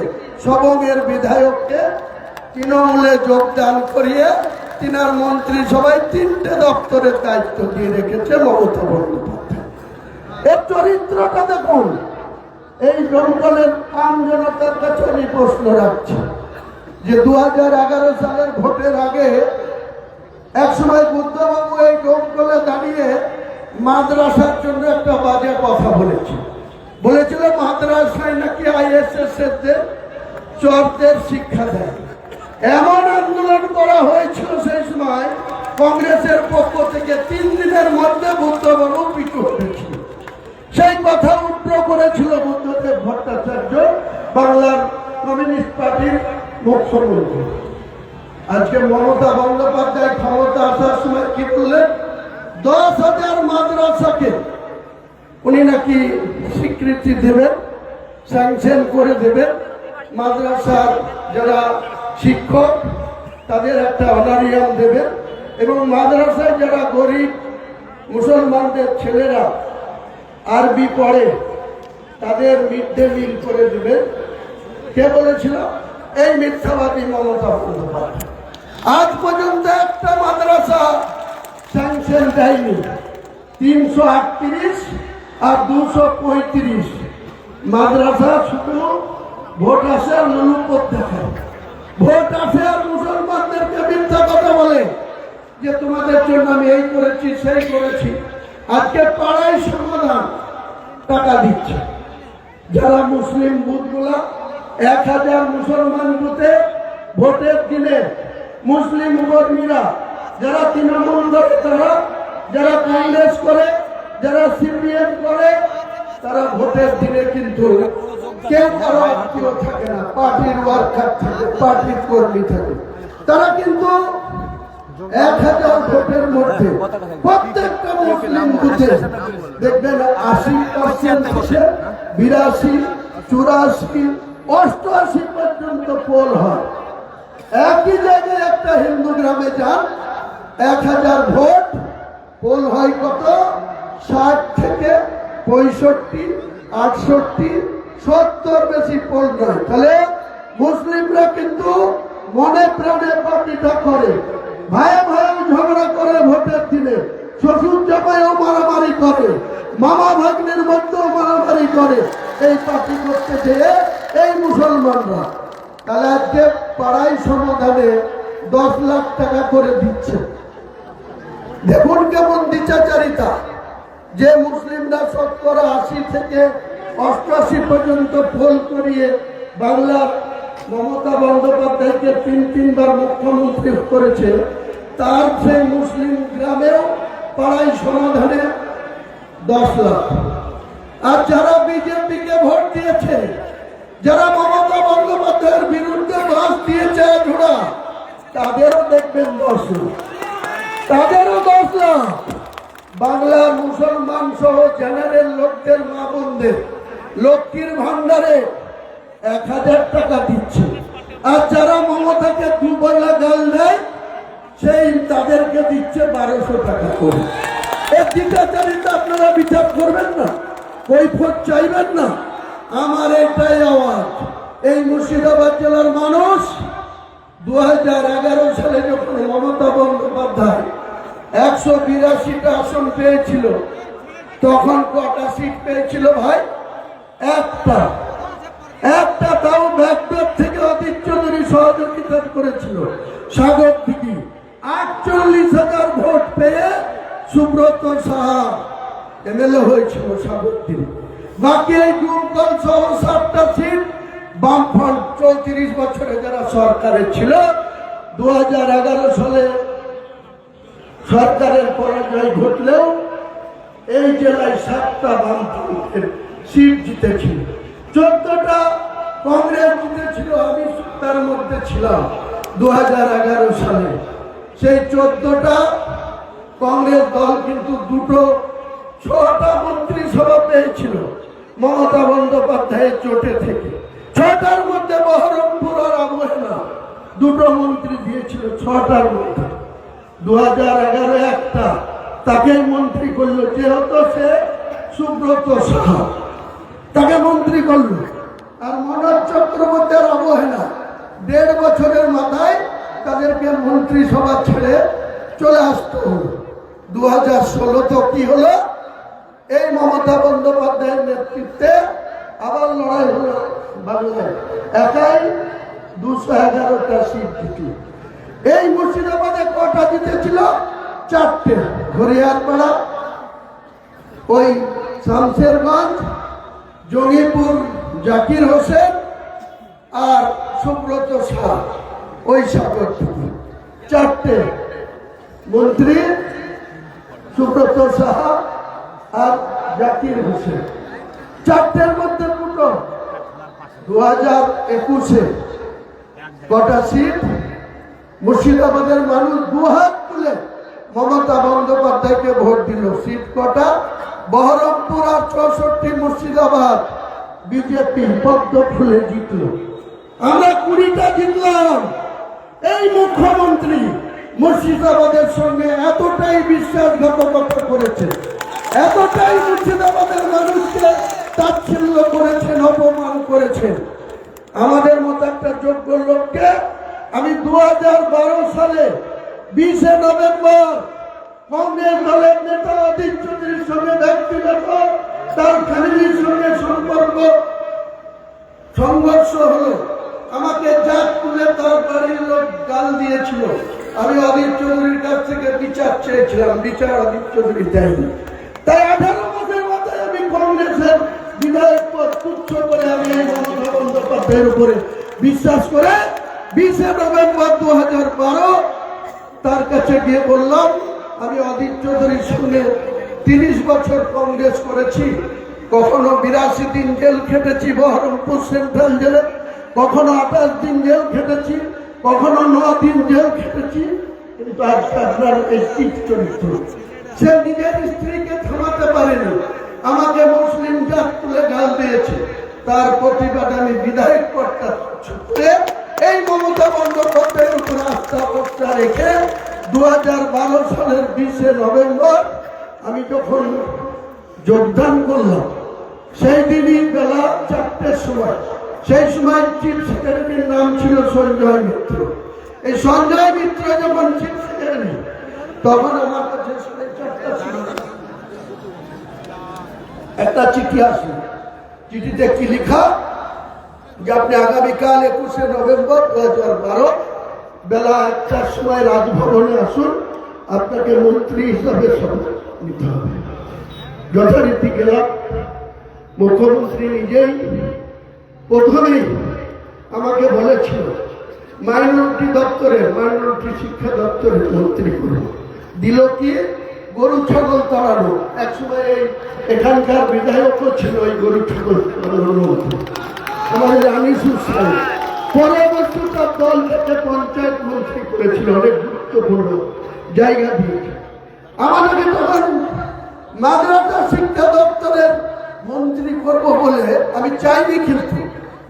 সবংয়ের বিধায়ককে তৃণমূলে যোগদান করিয়ে তিনার মন্ত্রিসভায় 3টে দপ্তরের দায়িত্ব দিয়ে রেখেছে মমতা বন্দ্যোপাধ্যায়। এর চরিত্রটা দেখুন। এই জঙ্গলের আম জনতার কাছে আমি প্রশ্ন রাখছি যে 2011 সালের ভোটের আগে একসময় বুদ্ধবাবু এই জঙ্গলে দাঁড়িয়ে মাদ্রাসার জন্য একটা বাজে কথা বলেছিল মাদ্রাসায় নাকি ISS-দের চরদের শিক্ষা দেয়। এমন আন্দোলন করা হয়েছিল সেই সময় কংগ্রেসের পক্ষ থেকে, 3 দিনের মধ্যে বুদ্ধবাবু পিছু হয়েছিল। সেই কথা উদ্র করেছিল বুদ্ধদেব ভট্টাচার্য, বাংলার কমিউনিস্ট পার্টির মুখ্যমন্ত্রী। আজকে মমতা বন্দ্যোপাধ্যায় ক্ষমতা আসার সময় কি করলেন? 10,000 মাদ্রাসাকে উনি নাকি স্বীকৃতি দেবেন, স্যাংশন করে দেবেন। মাদ্রাসার যারা শিক্ষক তাদের একটা অনারিয়াম দেবেন, এবং মাদ্রাসায় যারা গরিব মুসলমানদের ছেলেরা আরবি পড়ে তাদের মিড ডে মিল করে দেবেন। কে বলেছিল? এই মিথ্যাবাদী মমতা বন্দ্যোপাধ্যায়। আজ পর্যন্ত একটা মাদ্রাসা স্যাংশন দেয়নি। 338 আর 235 মাদ্রাসা শুধু ভোট আসে আর লুলুপথ দেখায়। ভোট আসে আর মুসলমানদেরকে মিথ্যা কথা বলে যে তোমাদের জন্য আমি এই করেছি, সেই করেছি। আজকে পাড়ায় সমাধান টাকা দিচ্ছে। যারা মুসলিম বুথগুলা 1000 মুসলমান বুথে ভোটের দিনে মুসলিম কর্মীরা যারা তৃণমূল করে, তারা যারা কংগ্রেস করে, যারা CPM করে, তারা ভোটের দিনে কিন্তু কেউ কারো আত্মীয় থাকে না, পার্টির ওয়ার্কার থাকে, পার্টির কর্মী থাকে। তারা কিন্তু 1000 ভোটের মধ্যে প্রত্যেকটা মুসলিম বুথে দেখবেন 80% থেকে 82, 84, 88 পর্যন্ত পোল হয়। একই জায়গায় একটা হিন্দু গ্রামে যান, 1000 ভোট, পোল হয় কত? 60 থেকে 65, 68, 70 বেশি পোল নয়। তাহলে মুসলিমরা কিন্তু মনে প্রাণে পার্টিটা করে, ভাইয়ে ভাইয়ে ঝগড়া করে ভোটের দিনে, শ্বশুর জামাইও মারামারি করে, মামা ভাগ্নের মধ্যেও মারামারি করে এই পার্টি করতে যেয়ে এই মুসলমানরা। তাহলে আজকে পাড়াই সমাধানে 10 লাখ টাকা করে দিচ্ছে। দেখুন কেমন দ্বিচাচারিতা, যে মুসলিমরা 80 থেকে 88 পর্যন্ত পোল করিয়ে বাংলার মমতা বন্দ্যোপাধ্যায়কে 3বার মুখ্যমন্ত্রী করেছে, তার সেই মুসলিম গ্রামেও পাড়াই সমাধানে 10 লাখ। আর যারা বিজেপিকে ভোট দিয়েছে, যারা মমতা বন্দ্যোপাধ্যায়ের বিরুদ্ধে বাস দিয়েছে ঘোড়া, তাদেরও দেখবেন 10 লাখ, তাদেরও 10 লাখ। বাংলার মুসলমান সহ জেনারেল লোকদের, মা বোনদের লক্ষ্মীর ভান্ডারে 1000 টাকা দিচ্ছে। আর যারা মমতাকে 2 পয়লা গাল দেয়, সেই তাদেরকে দিচ্ছে 1200 টাকা করে। এই দ্বিচারিতা আপনারা বিচার করবেন না, কৈফিয়ত চাইবেন না। আমার এটাই আওয়াজ। এই মুর্শিদাবাদ জেলার মানুষ 2011 সালে যখন মমতা বন্দ্যোপাধ্যায় 182টা আসন পেয়েছিল, তখন কটা সিট পেয়েছিল ভাই? একটা, তাও ব্যাকডোর থেকে অতীত চৌধুরী সহযোগিতা করেছিল। সাগর দিঘি 48,000 ভোট পেয়ে সুব্রত সাহা এমএলএ হয়েছিল সাগর দিঘি। বাকি এই ডুমকল সহ 7টা সিট বামফ্রন্ট 34 বছরে যারা সরকারে ছিল। 2011 সালে সরকারের পরাজয় ঘটলেও এই জেলায় 7টা বামফ্রন্টের সিট জিতেছিল, 14টা কংগ্রেস জিতেছিল। আমি তার মধ্যে ছিলাম 2011 সালে। সেই 14টা কংগ্রেস দল কিন্তু 6টা মন্ত্রিসভা পেয়েছিল মমতা বন্দ্যোপাধ্যায়ের চোটে থেকে। 6টার মধ্যে বহরমপুর আর অবহেলা 2টো মন্ত্রী দিয়েছিল 6টার মধ্যে। 2011 একটা তাকে মন্ত্রী করলো, যেহেতু সে সুব্রত সাহা তাকে মন্ত্রী করলো। আর মনোজ চক্রবর্তীর অবহেলা 1.5 বছরের মাথায় তাদেরকে মন্ত্রিসভা ছেড়ে চলে আসতে হলো। 2016 তো কি হলো? এই মমতা বন্দ্যোপাধ্যায়ের নেতৃত্বে আবার লড়াই হলো বাংলায়, একাই 211টা সিট জিতল। এই মুর্শিদাবাদে কটা জিতেছিল? 4টে। ঘড়িয়ারপাড়া, ওই শামশেরগঞ্জ, জঙ্গিপুর জাকির হোসেন আর সুব্রত সাহা, ওই সাগর থেকে 4টে মন্ত্রী, সুব্রত সাহা আর জাকির হোসেন। 4টের মধ্যে 2টো। 2021-এ কটা সিট? মুর্শিদাবাদের মানুষ 2 হাত তুলে মমতা বন্দ্যোপাধ্যায়কে ভোট দিল। সিট কটা? বহরমপুর আর 64, মুর্শিদাবাদ বিজেপি পদ্ম ফুলে জিতল। আমরা 20টা জিতলাম। এই মুখ্যমন্ত্রী মুর্শিদাবাদের সঙ্গে এতটাই বিশ্বাসঘাতকতা করেছে, এতটাই মুর্শিদাবাদের মানুষকে তাচ্ছিল্য করেছেন, অপমান করেছেন। আমাদের মতো একটা যোগ্য লোককে আমি 2012 সালে 20 নভেম্বর কংগ্রেস দলের নেতা অধীর চৌধুরীর সঙ্গে ব্যক্তিগত তার ফ্যামিলির সঙ্গে সংঘর্ষ হলো। আমাকে জাত তুলে তার বাড়ির লোক গাল দিয়েছিল। আমি অধীর চৌধুরীর কাছ থেকে বিচার চেয়েছিলাম, বিচার অধীর চৌধুরী দেয়নি। তাই 18 মাসের মাথায় আমি কংগ্রেসের বিধায়ক পদ তুচ্ছ করে আমি এই মমতা বন্দ্যোপাধ্যায়ের উপরে বিশ্বাস করে 20 নভেম্বর 2012 তার কাছে গিয়ে বললাম, আমি অধীর চৌধুরীর সঙ্গে 30 বছর কংগ্রেস করেছি। কখনো 82 দিন জেল খেটেছি বহরমপুর সেন্ট্রাল জেলে, কখনো 28 দিন জেল খেটেছি, কখনো 9 দিন জেল খেটেছি। কিন্তু আজকে আপনার এই চরিত্র, সে নিজের স্ত্রীকে থামাতে পারেনি, আমাকে মুসলিম জাত তুলে গাল দিয়েছে। তার প্রতিবাদে আমি বিধায়ক পদটা ছুটে এই মমতা বন্দ্যোপাধ্যায়ের উপর আস্থা ভরসা রেখে 2012 সালের 20 নভেম্বর আমি যখন যোগদান করলাম, সেই দিনই বেলা 4টের সময়, সেই সময় চিফ সেক্রেটারির নাম ছিল সঞ্জয় মিত্র। এই সঞ্জয় মিত্র যখন চিফ সেক্রেটারি, তখন আমার কাছে একটা চিঠি আসলো। চিঠিতে কি লেখা? যে আপনি আগামীকাল 21 নভেম্বর 2012 বেলা 1টার সময় রাজভবনে আসুন, আপনাকে মন্ত্রী হিসাবে শপথ নিতে হবে। যথারীতি গেলাম। মুখ্যমন্ত্রী নিজেই প্রথমেই আমাকে বলেছিল মাইনরিটি দপ্তরে, মাইনরিটি শিক্ষা দপ্তরে মন্ত্রী করুন। দিল কি? গরু ছাগল তাড়ানো। একসময় এখানকার বিধায়কও ছিল ওই গরু ছাগল তাড়ানোর মন্ত্রী, আমাদের আনিসুর সাহেব। পরবর্তী তার দল থেকে পঞ্চায়েত মন্ত্রী করেছিল, অনেক গুরুত্বপূর্ণ জায়গা দিয়েছে আমাদেরকে। তখন মাদ্রাসা শিক্ষা দপ্তরের মন্ত্রী করব বলে আমি চাইনি, কিন্তু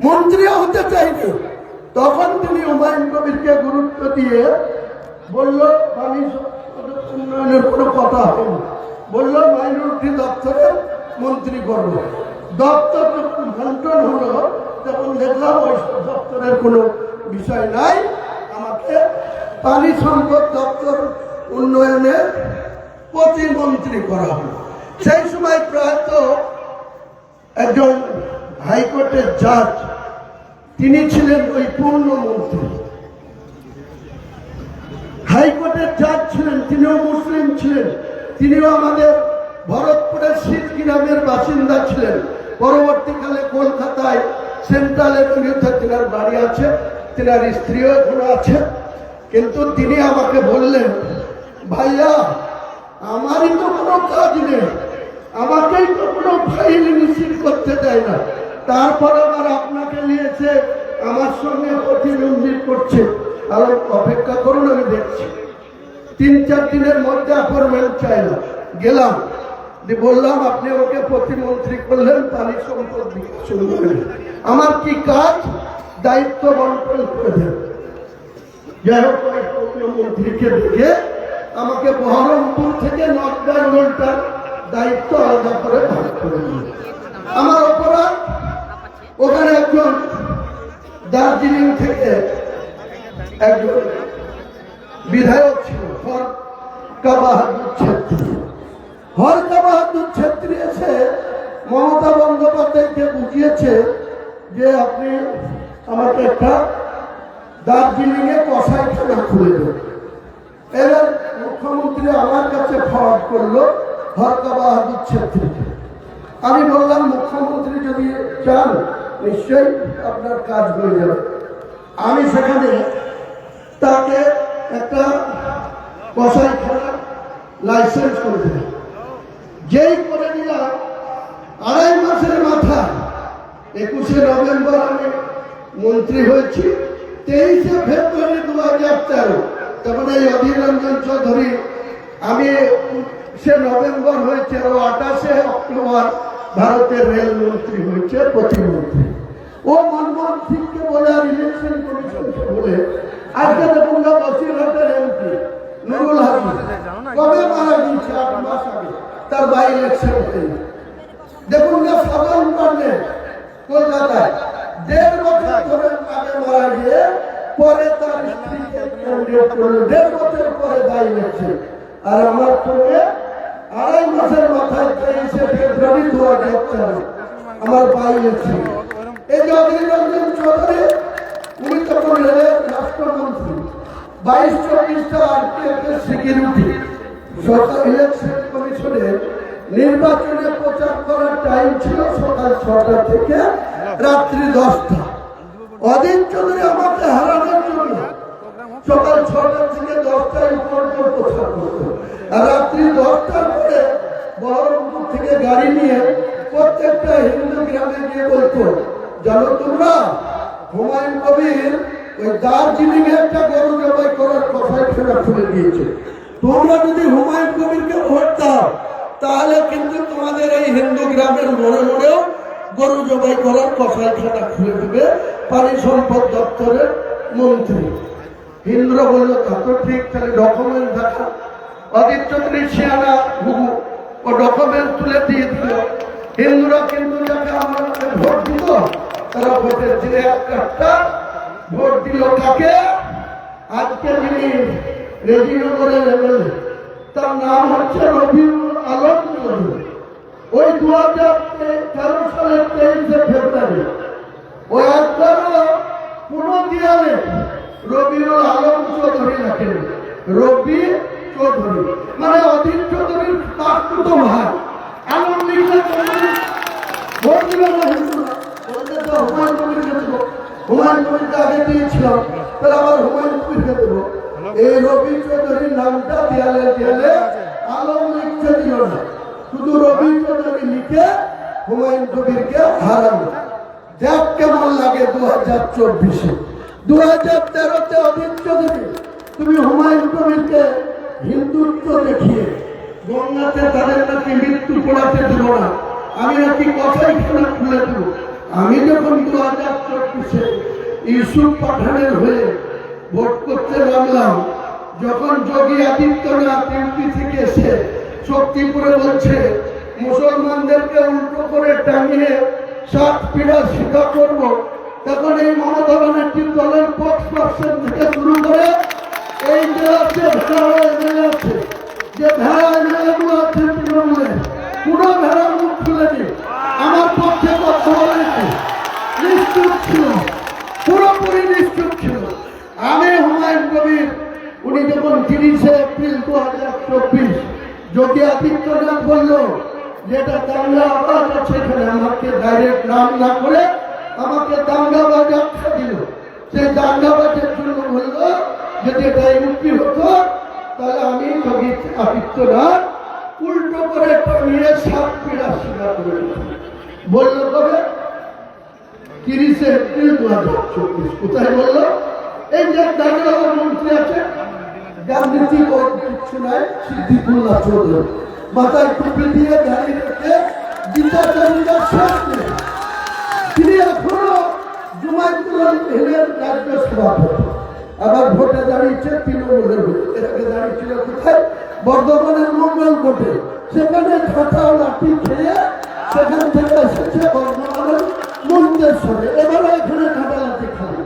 মন্ত্রীও হতে চাইনি। তখন তিনি হুমায়ুন কবিরকে গুরুত্ব দিয়ে বলল, আমি উন্নয়নের কোনো কথা হয়নি, বললো মাইনরিটি দপ্তরের মন্ত্রী করব। দপ্তর যখন বন্টন হলো তখন দেখলাম ওই দপ্তরের কোনো বিষয় নাই, আমাকে পানি সম্পদ দপ্তর উন্নয়নের প্রতিমন্ত্রী করা হলো। সেই সময় প্রায়ত একজন হাইকোর্টের জাজ, তিনি ছিলেন ওই পূর্ণমন্ত্রী। হাইকোর্টের জাজ ছিলেন, তিনিও মুসলিম ছিলেন, তিনিও আমাদের ভরতপুরের শীত গ্রামের বাসিন্দা ছিলেন। পরবর্তীকালে কলকাতায় সেন্ট্রাল এভিনিউতে তিনার বাড়ি আছে, তিনার স্ত্রীও এখনো আছে। কিন্তু তিনি আমাকে বললেন, ভাইয়া আমারই তো কোনো কাজ নেই, আমাকেই তো কোনো ফাইল মিছিল করতে দেয় না, তারপর আবার আপনাকে নিয়েছে আমার সঙ্গে প্রতিদ্বন্দ্বী করছে। আর অপেক্ষা করুন, আমি দেখছি। 3-4 দিনের মধ্যে অ্যাপয়েন্টমেন্ট চাইলাম, গেলাম, বললাম আপনি ওকে প্রতিমন্ত্রী করলেন পানি সম্পদ বিকাশ উন্নয়নে, আমার কি কাজ, দায়িত্ব বন্টন করে দেন। যাই হোক, প্রধানমন্ত্রীকে দেখে আমাকে বহরমপুর থেকে নর্থ বেঙ্গলটার দায়িত্ব আলাদা করে ভাগ করে দিল। আমার অপরাধ, ওখানে একজন দার্জিলিং থেকে একজন বিধায়ক ছিল, হরকা বাহাদুর ছেত্রী। হরকা বাহাদুর ছেত্রী এসে মমতা বন্দ্যোপাধ্যায়কে বুঝিয়েছে যে আপনি আমাকে একটা দার্জিলিং এ কসাইখানা খুলে দেন। এবার মুখ্যমন্ত্রী আমার কাছে ফরওয়ার্ড করলো হরকা বাহাদুর ছেত্রীকে। আমি বললাম, মুখ্যমন্ত্রী যদি চান নিশ্চয়ই আপনার কাজ হয়ে যাবে। আমি সেখানে তাকে একটা কসাইখানার লাইসেন্স করে দিলাম। যেই করে দিলাম, 2.5 মাসের মাথা 21শে নভেম্বর আমি মন্ত্রী হয়েছি। 23শে ফেব্রুয়ারি 2013 তখন এই অধীর রঞ্জন চৌধুরী, আমি সে নভেম্বর হয়েছে, ও 28শে অক্টোবর ভারতের রেল মন্ত্রী হয়েছে, প্রতিমন্ত্রী। ও মনমোহন সিংকে বলে আর ইলেকশন কমিশনকে বলে, আজকে দেখুন না বসিরহাটের এমপি নুরুল হাকিম কবে মারা গিয়েছে, 8 মাস আগে, তার বাই ইলেকশন হয়ে। দেখুন না সাধারণ পান্ডে কলকাতায় 1.5 বছর ধরে আগে মারা গিয়ে পরে তার স্ত্রীকে ক্যান্ডিডেট করলো, 1.5 বছর পরে বাই ইলেকশন। আর আমার সঙ্গে 2.5 মাসের মাথায় 23শে ফেব্রুয়ারি 2004 আমার বাই ইলেকশন। এই যে অধীর রঞ্জন চৌধুরী, উনি তখন রেলের রাষ্ট্রমন্ত্রী, 22-24টা আরপিএফ এর সিকিউরিটি। সরকার ইলেকশন কমিশনের নির্বাচনে প্রচার করার টাইম ছিল সকাল 6টা থেকে রাত্রি 10টা। অধীর চৌধুরী আমাকে হারানোর জন্য সকাল 6টা থেকে 10টায় পর্যন্ত প্রচার করতো, আর রাত্রি 10টার পরে বহরমপুর থেকে গাড়ি নিয়ে প্রত্যেকটা হিন্দু গ্রামে গিয়ে বলতো, জানো তোমরা হুমায়ুন কবির ওই দার্জিলিং এ একটা গরু জবাই করার কসাইখানা খুলে দিয়েছে, তোমরা যদি হুমায়ুন কবিরকে ভোট দাও তাহলে কিন্তু তোমাদের এই হিন্দু গ্রামের মোড়ে মোড়েও গরু জবাই করার কসাইখানা খুলে দেবে পানি সম্পদ দপ্তরের মন্ত্রী। হিন্দুরা বললো তা তো ঠিক, তাহলে ডকুমেন্ট দেখা। অধীর চৌধুরী শিয়ানা ঘুঘু ও ডকুমেন্ট তুলে দিয়ে দিল। হিন্দুরা কিন্তু যাকে আমাকে ভোট দিল, তারা ভোটের দিনে একটা ভোট দিল কাকে, আজকে যিনি রেজিনগরের এমএলএ, তার নাম হচ্ছে রবিউল আলম চৌধুরী। ওই 2013 সালের 23শে ফেব্রুয়ারি ওই একবারও কোনো দেয়ালে রবিউল আলম চৌধুরী লেখেন, রবি চৌধুরী মানে অধীর চৌধুরীর কাকুতো ভাই। আলম লিখলে চৌধুরী ভোট দিল না হিন্দুরা, বলতে তো হুমায়ুন কবিরকে দেবো, হুমায়ুন কবিরকে আগে দিয়েছিলাম, তাহলে আবার হুমায়ুন কবিরকে দেবো। এই রবি চৌধুরীর নামটা দেয়ালে দেয়ালে আলম লিখতে দিল না, শুধু রবি চৌধুরী লিখে হুমায়ুন কবিরকে হারানো। দেখ কেমন লাগে 2024-এ। 2013-তে অধীর চৌধুরী তুমি হুমায়ুন কবিরকে হিন্দুত্ব দেখিয়ে গঙ্গাতে তাদের নাকি মৃত্যু পড়াতে দেব না, আমি নাকি কসাইখানা খুলে দেব। আমি যখন 2024-এ ইউসুফ পাঠানের হয়ে ভোট করতে নামলাম, যখন যোগী আদিত্যনাথ ইউপি থেকে এসে শক্তিপুরে বলছে মুসলমানদেরকে উল্টো করে টাঙিয়ে 7 পীড়া স্বীকার করবো, তখন এই মমতা ব্যানার্জির দলের স্পোর্টসপারসন থেকে শুরু করে এই যে আছে ভেড়া এমএলএ আছে, যে ভেড়া এমএলএগুলো আছে তৃণমূলে, পুরো ভেড়া মুখ খুলেনি, আমার পক্ষে কথা বলেনি, নিশ্চুপ ছিল, পুরোপুরি নিশ্চুপ ছিল। আমি হুমায়ুন কবির, উনি যখন 30 এপ্রিল 2024 যোগী আদিত্যনাথ বলল যেটা দাঙ্গা আবাজ আছে এখানে, আমাকে ডাইরেক্ট নাম না করে আমাকে দাঙ্গাবাজ আখ্যা দিল। সেই দাঙ্গাবাজের জন্য বললো যদি এটা ইউপি হতো তাহলে আমি যোগী আদিত্যনাথ উল্টো করে টাঙিয়ে 7 পীড়া স্বীকার করে দিতাম। বললো কবে? 30 এপ্রিল 2024। কোথায় বললো? এই যে দাঙ্গা মন্ত্রী আছে, রাজনীতি কিছু নাই, সিদ্দিকুল্লাহ চৌধুরী, মাথায় টুপি দিয়ে দাঁড়িয়ে রেখে গীতাচারীদের সামনে তিনি এখনো জুমাইতুল হিলের রাজ্য সভাপতি, আবার ভোটে দাঁড়িয়েছে তৃণমূলের ভোটে। এর আগে দাঁড়িয়েছিল কোথায়? বর্ধমানের মঙ্গল ভোটে, সেখানে ঝাঁটা লাঠি খেয়ে সেখান থেকে এসেছে বর্ধমানের মন্দেশ্বরে, এবারও এখানে ঝাঁটা লাঠি খাবে,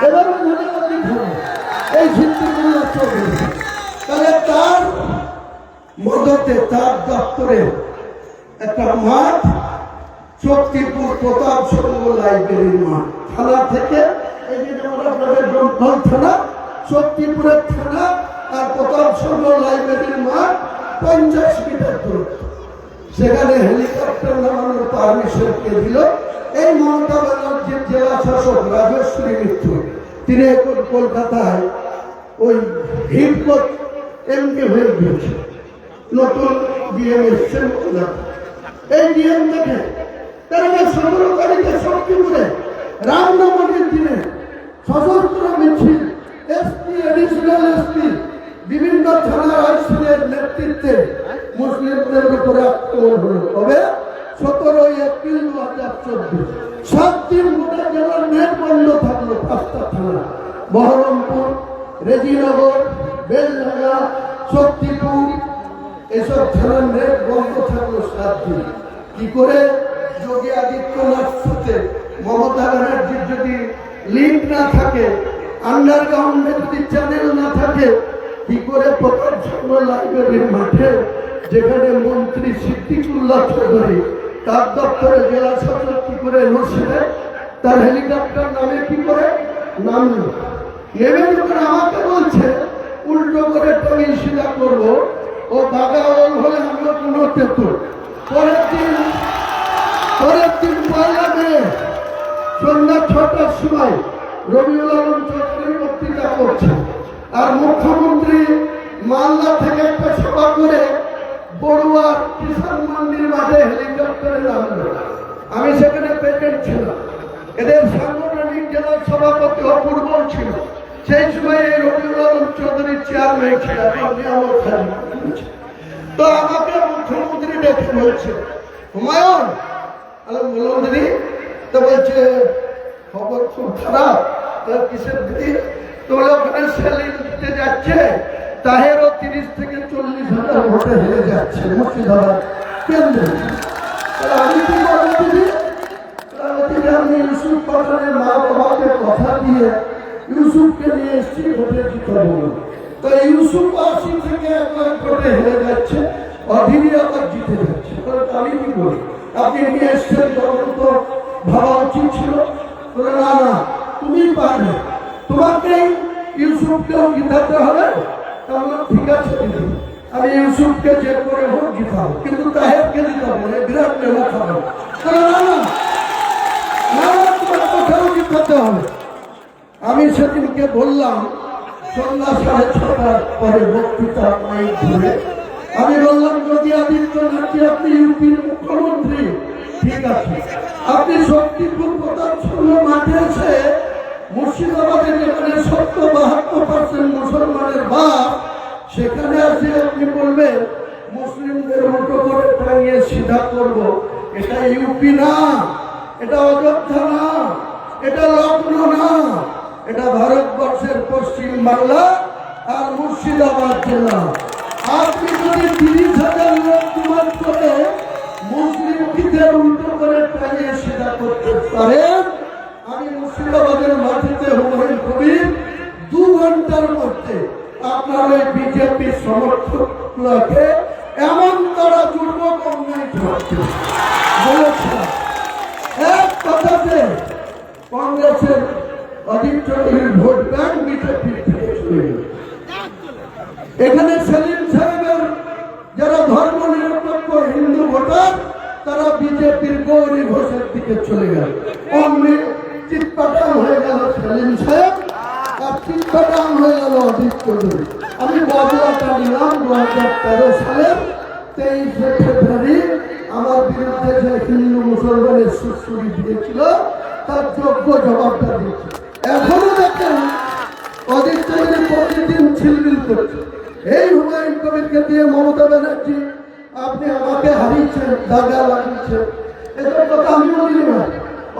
এবারও ঝাঁটা লাঠি খাবে এই সিদ্দিকুল্লাহ চৌধুরী। তাহলে তার মদতে, তার দপ্তরে একটা মাঠ, শক্তিপুর প্রতাপ সংঘ লাইব্রেরির মাঠ, থানা থেকে এই যে আপনাদের জঙ্গল থানা, শক্তিপুরের থানা আর প্রতাপ সংঘ লাইব্রেরির মাঠ 50 মিটার দূরত্ব। সেখানে হেলিকপ্টার নামানোর পারমিশন কে দিল? এই মমতা ব্যানার্জির জেলা শাসক রাজশ্রী মিত্র। তিনি এখন কলকাতায় ওই হিটপথ এমপি হয়ে গিয়েছে, নতুন ডিএম এসছেন। এই ডিএম দেখে তারা 17 তারিখে শক্তিপুরে রামনবমীর দিনে সশস্ত্র মিছিল, এসপি, এডিশনাল এসপি, বিভিন্ন থানার আইসির নেতৃত্বে মুসলিমদের উপরে আক্রমণ হলো। তবে 17 এপ্রিল 2024 7 দিন গোটা জেলার নেট বন্ধ থাকলো। 5টা থানা, বহরমপুর, রেজিনগর, বেলডাঙ্গা, শক্তিপুর, এসব থানার নেট বন্ধ থাকলো 7 দিন। কি করে? যোগী আদিত্যনাথ সাথে মমতা ব্যানার্জির যদি লিঙ্ক না থাকে, আন্ডারগ্রাউন্ডে যদি চ্যানেল না থাকে, কি করে প্রতাপ সংঘ লাইব্রেরির মাঠে, যেখানে মন্ত্রী সিদ্দিকুল্লাহ চৌধুরী তার দপ্তরে জেলা শাসক কি করে নসিবে, তার হেলিকপ্টার নামে কি করে নামলো? নেমে যখন আমাকে বলছে উল্টো করে টঙিয়ে সিধা করবো, ও দাদা ওল হলে আমরা কোনো তেতুল। পরের দিন 1 মে সন্ধ্যা 6টার সময় রবিউল আলম চৌধুরী বক্তৃতা করছে, আর মুখ্যমন্ত্রী মালদা থেকে একটা সভা করে বড়ুয়ার কিষান মন্দির মাঠে হেলিকপ্টারে নামলো। আমি সেখানে প্রেজেন্ট ছিলাম। এদের সাংগঠনিক জেলা সভাপতি অপূর্ব ছিল। সেই সময় এই রবিউল আলম চৌধুরীর চেয়ারম্যান ছিল। তো আমাকে মুখ্যমন্ত্রী ডেকে বলছে, হুমায়ুন, বলুন দিদি। তো বলছে খবর খুব খারাপ। কিসের দিদি? তো ওখানে সেলিং দিতে যাচ্ছে, তাহেরও 30 থেকে 40,000 ভোটে হেরে যাচ্ছে মুর্শিদাবাদ কেন্দ্রে। আমি কি করবো দিদি? আমি ইউসুফ পাঠানের মা বাবাকে কথা দিয়ে ইউসুফকে নিয়ে এসছি ভোটে জিতে বলবো। তো ইউসুফ 80 থেকে 1 ভোটে হেরে যাচ্ছে, অধীরে আবার জিতে যাচ্ছে। আমি কি করি? আপনি নিয়ে এসছেন, তখন তো ভাবা উচিত ছিল। না না, তুমি পারবে, তোমাকে ইউসুফকেও জিতাতে হবে। তাহলে ঠিক আছে দিদি, আমি ইউসুফকে যে করে হোক জিতাবো, কিন্তু তাহেরকে জিতাবো না, বিরাট নেমা খাবো। না না, তোমার কোথাও জিতাতে হবে। আমি সেদিনকে বললাম সন্ধ্যা 6:30 পরে বক্তৃতা মাইক ধরে আমি বললাম, যোগী আদিত্যনাথ আপনি ইউপির মুখ্যমন্ত্রী, ঠিক আছে, আপনি শক্তিপুর প্রতাপ সংঘ মাঠে এসে মুর্শিদাবাদে যেখানে 72% মুসলমানের ভাগ, সেখানে আসে আপনি বলবেন মুসলিমদের উল্টো করে টাঙিয়ে সিধা করবো। এটা ইউপি না, এটা অযোধ্যা না, এটা লখনৌ না, এটা ভারতবর্ষের পশ্চিম বাংলা আর মুর্শিদাবাদ জেলা। আপনি যদি 30,000 লোক জমাত করে মুসলিম ঈদের উল্টো করে টানিয়ে সেটা করতে পারেন, আমি মুর্শিদাবাদের মাটিতে হুমায়ুন কবির 2 ঘন্টার মধ্যে আপনার ওই বিজেপির সমর্থকগুলোকে এমন তারা জুড়ব অন্যায় বলেছে। এক কথাতে কংগ্রেসের অজিত চৌধুরীর ভোট ব্যাংক বিজেপির থেকে চলে গেল। এখানে সেলিম সাহেবের যারা ধর্ম নিরপেক্ষ হিন্দু ভোটার তারা বিজেপির গৌরী ঘোষের দিকে চলে গেল। অমনি চিৎপাটান হয়ে গেল সেলিম সাহেব, আর চিৎপাটান হয়ে গেল অজিত চৌধুরী। আমি বদলাটা নিলাম 2013 সালের 23শে ফেব্রুয়ারি আমার বিরুদ্ধে যে হিন্দু মুসলমানের সুশ্রুতি দিয়েছিল তার যোগ্য জবাবটা দিয়েছে। এখনো দেখেন অজিত চৌধুরী প্রতিদিন ছিলমিল করছে। এই হুমায়ুন কবিরকে দিয়ে মমতা ব্যানার্জি আপনি আমাকে হারিয়েছেন, দাগা লাগিয়েছেন, এসব কথা আমি বলি না।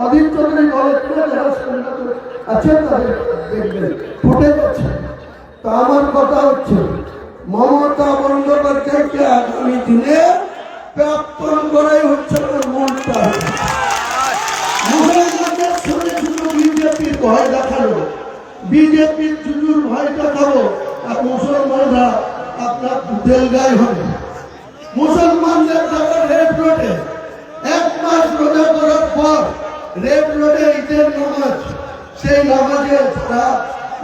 অজিত চৌধুরী বলেছিল যারা সংগঠন আছে তাদের দেখবেন ফুটে যাচ্ছে। তা আমার কথা হচ্ছে মমতা বন্দ্যোপাধ্যায়কে আগামী দিনে প্রাপ্তন করাই হচ্ছে আমার মনটা। মুসলমানদের সঙ্গে শুধু বিজেপির ভয় দেখানো, বিজেপির জুজুর ভয় দেখাবো, আর মুসলমানরা আপনার দুধের গায়ে হবে। মুসলমানদের যারা রেড রোডে 1 মাস রোজা করার পর রেড রোডে ঈদের নামাজ, সেই নামাজে যারা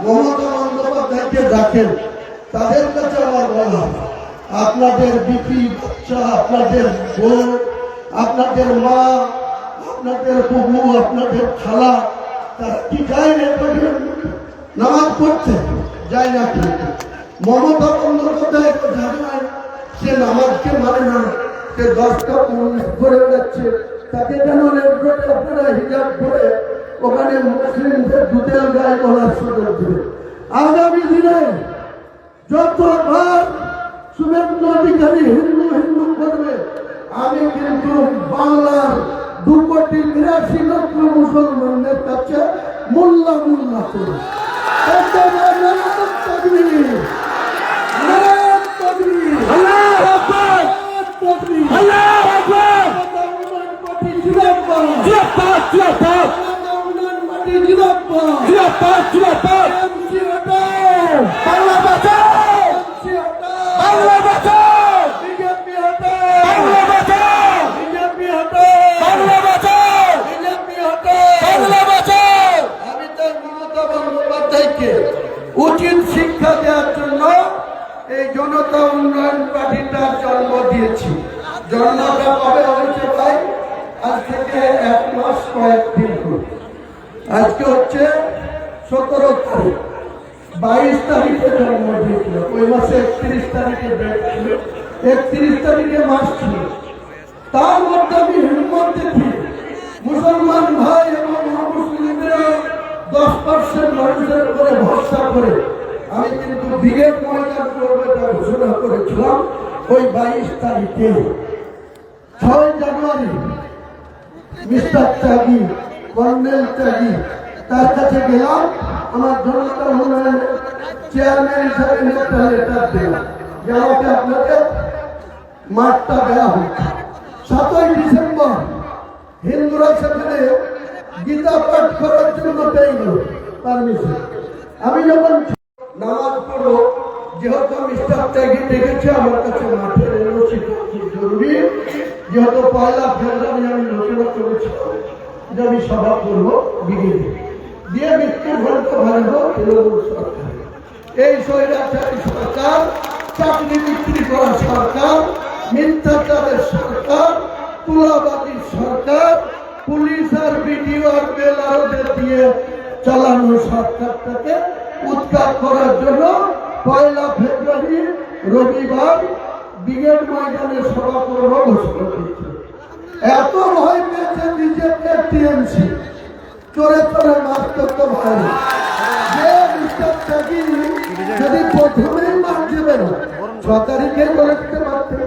মমতা বন্দ্যোপাধ্যায়কে ডাকেন তাদের কাছে আমার বলা, আপনাদের বিপি বাচ্চা, আপনাদের বোন, আপনাদের মা, আপনাদের বুবু, আপনাদের খালা তারা কি যায় নামাজ পড়তে যায় না? কিন্তু মমতা বন্দ্যোপাধ্যায় তো জানায় সে নামাজকে মানে না, সে 10টা করে যাচ্ছে। তাকে কেন রেড্রোডে আপনারা হিজাব করে ওখানে মুসলিমদের দুধের গায়ে বলার সুযোগ দেবে? আগামী দিনে যতবার শুভেন্দু অধিকারী হিন্দু হিন্দু করবে, আমি কিন্তু বাংলার 2,83,00,000 মুসলমানদের কাছে মোল্লা মোল্লা করব। উচিত শিক্ষা দেওয়ার জন্য এই জনতা উন্নয়ন পার্টিটার জন্ম দিয়েছি। জন্মটা কবে হয়েছে ভাই? আজ থেকে 1 মাস কয়েকদিন হল। আজকে হচ্ছে 17 তারিখ, 22 তারিখে জন্ম দিয়েছিল। ওই মাসে 31 তারিখে ডেট ছিল, 31 তারিখে মাস ছিল। তার মধ্যে আমি হিম্মত দেখি মুসলমান ভাই এবং মুসলিমরা 10% মানুষের উপরে ভরসা করে আমি কিন্তু ব্রিগেড ময়দান করবো এটা ঘোষণা করেছিলাম। ওই 22 তারিখে 6 জানুয়ারি মিস্টার ত্যাগী, কর্নেল ত্যাগী, তার কাছে গেলাম। আমার জনতা উন্নয়ন চেয়ারম্যান হিসাবে একটা লেটার দিলাম যে আমাকে আপনাদের মাঠটা দেওয়া হচ্ছে। 7ই ডিসেম্বর হিন্দুরা সেখানে গীতা পাঠ করার জন্য পেয়ে গেল পারমিশন। আমি যখন নামাজ পড়ো, যেহেতু মিস্টার ত্যাগী ডেকেছে আমার কাছে মাঠের এনওসি জরুরি, যেহেতু 1 ফেব্রুয়ারি আমি ঘোষণা করেছিলাম যে আমি সভা করবো ব্রিগেডে দিয়ে মৃত্যুর ঘন্টা ভাঙবো তৃণমূল সরকার। এই স্বৈরাচারী সরকার, চাকরি বিক্রি করা সরকার, মিথ্যাচারের সরকার, তুলাবাদী সরকার, পুলিশ আর বিডিও আর বেলারদের দিয়ে চালানো সরকারটাকে উৎখাত করার জন্য 1 ফেব্রুয়ারি রবিবার ব্রিগেড ময়দানে সভা করব ঘোষণা দিয়েছে। এত ভয় পেয়েছে বিজেপি টিএমসি, চোরে চোরে মাছ করতে ভয় যে মিস্টার ত্যাগী যদি প্রথমেই মাছ দেবে না, 6 তারিখে বলে দিতে পারতেন,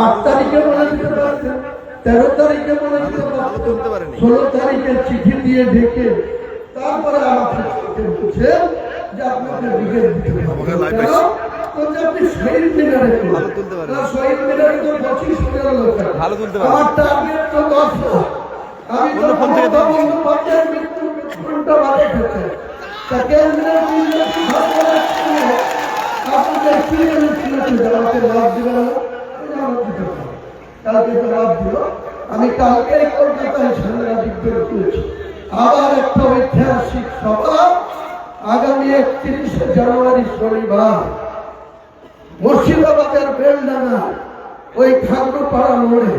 8 তারিখে বলে দিতে পারতেন, 13 তারিখে বলে দিতে পারতেন, 16 তারিখে চিঠি দিয়ে ঢেকে তারপরে আমাকে বলছে যে আপনাকে ব্রিগেড দিতে হবে। বলছে আপনি শহীদ মিনারে শহীদ মিনারে তো 25,000 লোক আমার টার্গেট তো 10 লাখ। আমি তো মমতা বন্দ্যোপাধ্যায়ের মৃত্যু ঘন্টা বাদে খেতে তা কেন্দ্রের আপনাদের কি আমাকে লাভ দিবে না, কালকে তো লাভ দিল। আমি কালকে কলকাতায় সাংবাদিকদের করেছি আবার একটা ঐতিহাসিক সভা আগামী 31শে জানুয়ারি শনিবার মুর্শিদাবাদের বেলডাঙ্গা ওই খাগড়াপাড়া মোড়ে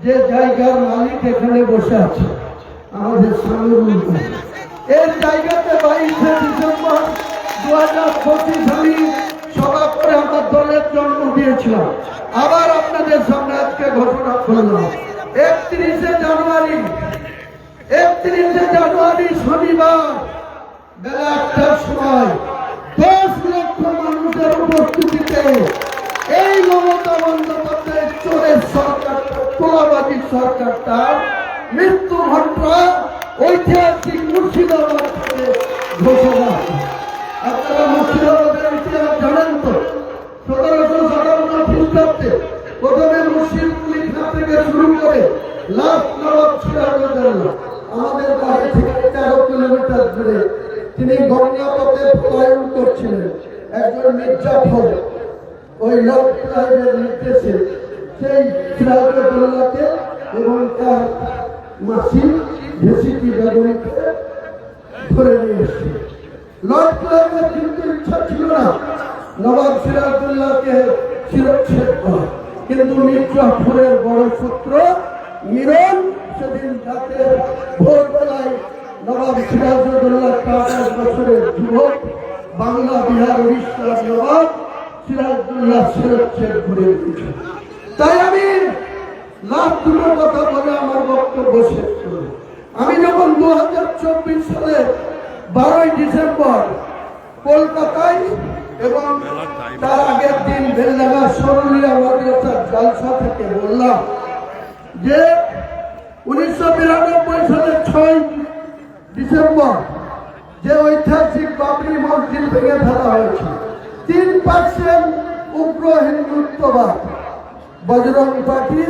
যে জায়গার মালিক এখানে বসে আছে আমাদের সামনে এর জায়গাতে 22শে ডিসেম্বর 2025 আমি সভা করে আমার দলের জন্ম দিয়েছিলাম। আবার আপনাদের সামনে আজকে ঘোষণা করলাম 31শে জানুয়ারি শনিবার বেলা 1টার সময় 10 লক্ষ মানুষের উপস্থিতিতে এই মমতা বন্দ্যোপাধ্যায়ের চোরের সরকার, তোলাবাদী সরকারটার মৃত্যু ঘটনা ঐতিহাসিক মুর্শিদাবাদ থেকে ঘোষণা। আপনারা মুর্শিদাবাদের ইতিহাস জানেন তো? 1757 খ্রিস্টাব্দে প্রথমে মুর্শিদকুলি খাঁ থেকে শুরু করে লাস্ট নবাব সিরাজউদ্দৌলা আমাদের বাড়ি থেকে 13 কিলোমিটার দূরে তিনি গঙ্গাপথে পলায়ন করছিলেন। একজন মির্জাফর ওই লর্ড ক্লাইভের নির্দেশে সেই সিরাজউদ্দৌলাকে এবং তার মাসি ঘেসিটি বেগমকে ধরে নিয়ে এসছে। লর্ড ক্লাইভের কিন্তু ইচ্ছা ছিল না নবাব সিরাজউদ্দৌলাকে শিরচ্ছেদ করা, কিন্তু মির্জাফরের বড় পুত্র মিরন সেদিন রাতে ভোরবেলায় নবাব সিরাজউদ্দৌলা ৫ বছরের যুবক বাংলা বিহার উড়িষ্যার নবাব সিরাজউদ্দৌলা শিরচ্ছেদ করে দিয়েছে। তাই আমি লাস্ট দুটো কথা বলে আমার বক্তব্য শেষ করব। আমি যখন 2024 সালের 12ই ডিসেম্বর কলকাতায় এবং তার আগের দিন বেলডাঙ্গা সরুলিয়া মাদ্রাসার জালসা থেকে বললাম যে 1992 সালের 6ই ডিসেম্বর যে ঐতিহাসিক বাবরি মসজিদ ভেঙে ফেলা হয়েছে 3% উগ্র হিন্দুত্ববাদ বজরং পার্টি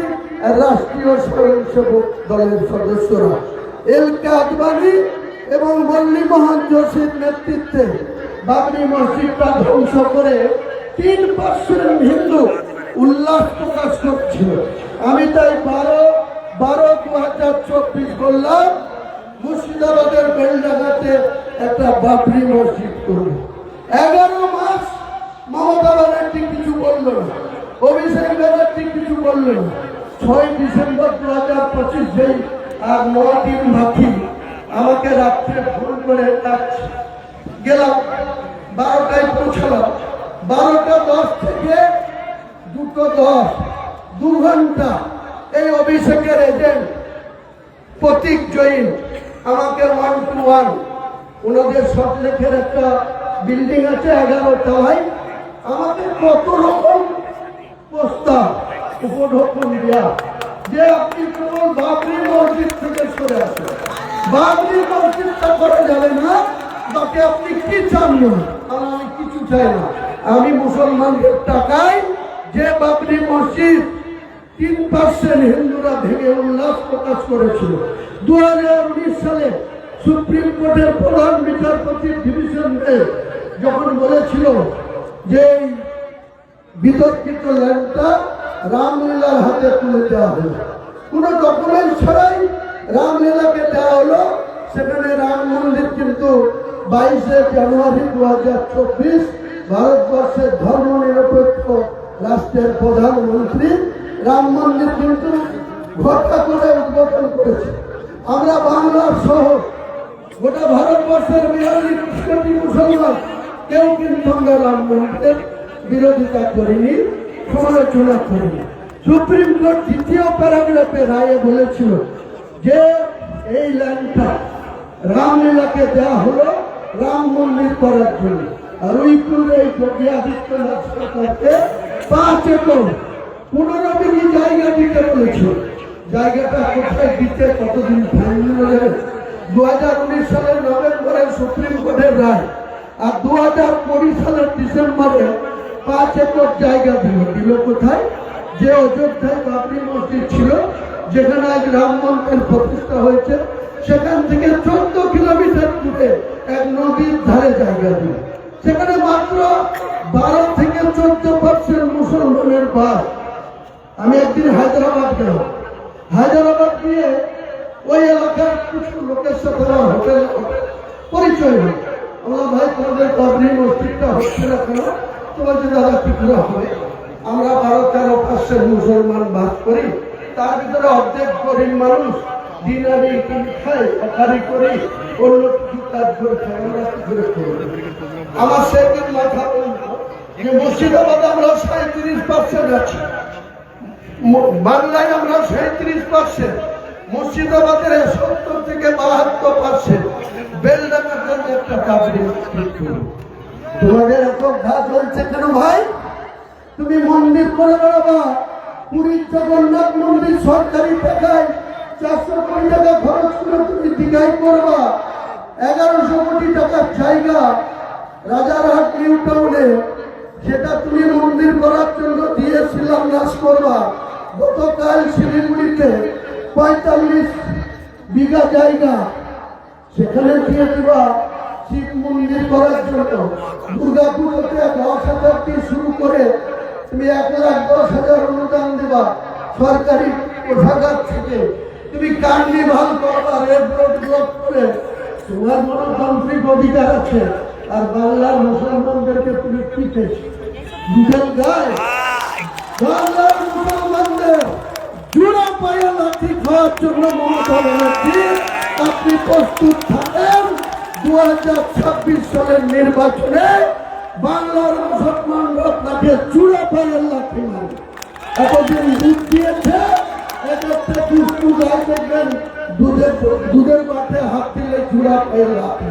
রাষ্ট্রীয় স্বয়ংসেবক দলের সদস্যরা এল.কে. আদবানি এবং মুরলীমোহন যোশীর নেতৃত্বে বাবরি মসজিদটা ধ্বংস করে 3% হিন্দু উল্লাস প্রকাশ করছিল। আমি তাই 12/2024 বললাম মুর্শিদাবাদের বেলডাঙ্গাতে একটা বাবরি মসজিদ করব। 11 মাস মমতা ব্যানার্জি কিছু বলল না, অভিষেক ব্যানার্জি কিছু বলল না। 6 ডিসেম্বর 2025 যেই আর 9 দিন বাকি আমাকে রাত্রে ফোন করে ডাকছে, গেলাম 12টায় পৌঁছালাম। 12:10 থেকে 2:10 2 ঘন্টা এই অভিষেকের এজেন্ট প্রতীক জৈন আমাকে 1 to 1 ওনাদের সল্টলেকের একটা বিল্ডিং আছে 11 তলায়, আমাকে কত রকম প্রস্তাব উপঢৌকন দেওয়া যে আপনি কেবল বাবরি মসজিদ থেকে সরে আসেন, বাবরি মসজিদটা করা যাবে না, তাকে আপনি কি চান না? আমি কিছু চাই না, আমি মুসলমানদের টাকায় যে বাবরি মসজিদ 3% হিন্দুরা ভেঙে উল্লাস প্রকাশ করেছিল। 2019 সালে সুপ্রিম কোর্টের প্রধান বিচারপতি ডিভিশন বেঞ্চ যখন বলেছিল যে বিতর্কিত ল্যান্ডটা রামলীলার হাতে তুলে দেওয়া হলো, কোন ডকুমেন্ট ছাড়াই রামলীলাকে দেওয়া হলো। সেখানে রাম মন্দির কিন্তু 22শে জানুয়ারি 2024 ভারতবর্ষের ধর্মনিরপেক্ষ রাষ্ট্রের প্রধানমন্ত্রী রাম মন্দির কিন্তু ঘটা করে উদ্বোধন করেছে। আমরা বাংলার সহ গোটা ভারতবর্ষের 42 কোটি মুসলমান কেউ কিন্তু আমরা রাম মন্দিরের বিরোধিতা করিনি, সমালোচনা করিনি। সুপ্রিম কোর্ট 2য় প্যারাগ্রাফে রায়ে বলেছিল যে এই ল্যান্ডটা রামলীলাকে দেওয়া হলো রাম মন্দির করার জন্য। আর ওই করে এই যোগী আদিত্যনাথ সরকারকে 5 একর 15 বিঘি জায়গা দিতে বলেছিল। জায়গাটা কোথায় দিতে কতদিন ফাইনাল হয়ে 2019 সালের নভেম্বরে সুপ্রিম কোর্টের রায়, আর 2020 সালের ডিসেম্বরে 5 একর জায়গা দিল কোথায়? যে অযোধ্যায় বাবরি মসজিদ ছিল, যেখানে আজ রাম মন্দির প্রতিষ্ঠা হয়েছে, সেখান থেকে 14 কিলোমিটার দূরে এক নদীর ধারে জায়গা দিল। সেখানে মাত্র 12 থেকে 14% মুসলমানের বাস। আমি একদিন হায়দ্রাবাদ গেলাম। হায়দ্রাবাদ গিয়ে ওই এলাকার কিছু লোকের সাথে আমার হোটেল পরিচয় হল। আমার ভাই, তোমাদের বাবরি মসজিদটা হচ্ছে না কেন? তোমার যে দাদা কি করে হবে? আমরা 12-13% মুসলমান বাস করি, তার ভিতরে অর্ধেক গরিব মানুষ, দিনারি খাই, অকারি করি, অন্য কিছু কাজ করে খাই, আমরা কি করে করবো? আমার সেদিন মাথা বলল যে মুর্শিদাবাদে আমরা 37% আছি, বাংলায় আমরা 37%, মুর্শিদাবাদের 70 থেকে 72%, বেলডাঙ্গার জন্য একটা কাবরি মসজিদ করবো। তোমাদের এত ঘা চলছে কেন ভাই? তুমি মন্দির করে বেড়াবা, পুরীর জগন্নাথ মন্দির সরকারি টাকায় 400 কোটি টাকা খরচ করে তুমি দীঘায় করবা। 1100 কোটি টাকার জায়গা রাজারহাট নিউ টাউনে, সেটা তুমি মন্দির করার জন্য দিয়েছিলাম নাশ করবা। গতকাল শিলিগুড়িতে 45 বিঘা জায়গা সেখানে দিয়ে দিবা শিব মন্দির করার জন্য। দুর্গাপুর হতে 10,000 দিয়ে শুরু করে তুমি 1,10,000 অনুদান দেবা সরকারি কোষাগার থেকে। তুমি কার্নিভাল করবা, রেড রোড ব্লক করে, তোমার গণতান্ত্রিক অধিকার আছে। আর বাংলার মুসলমানদেরকে তুমি পিঠে দুধের গায়ে বাংলার মুসলমানদের জোড়া পায়ে লাঠি খাওয়ার জন্য মমতা ব্যানার্জি আপনি প্রস্তুত থাকেন। 2026 সালের নির্বাচনে বাংলার মুসলমানরা আপনাকে চূড়া পায়ের লাঠি মারবে। এতদিন দুধ দিয়েছে, এদেরটা দুষ্টু গায়ে দেখবেন দুধের মাঠে হাত দিলে চূড়া পায়ের লাঠি।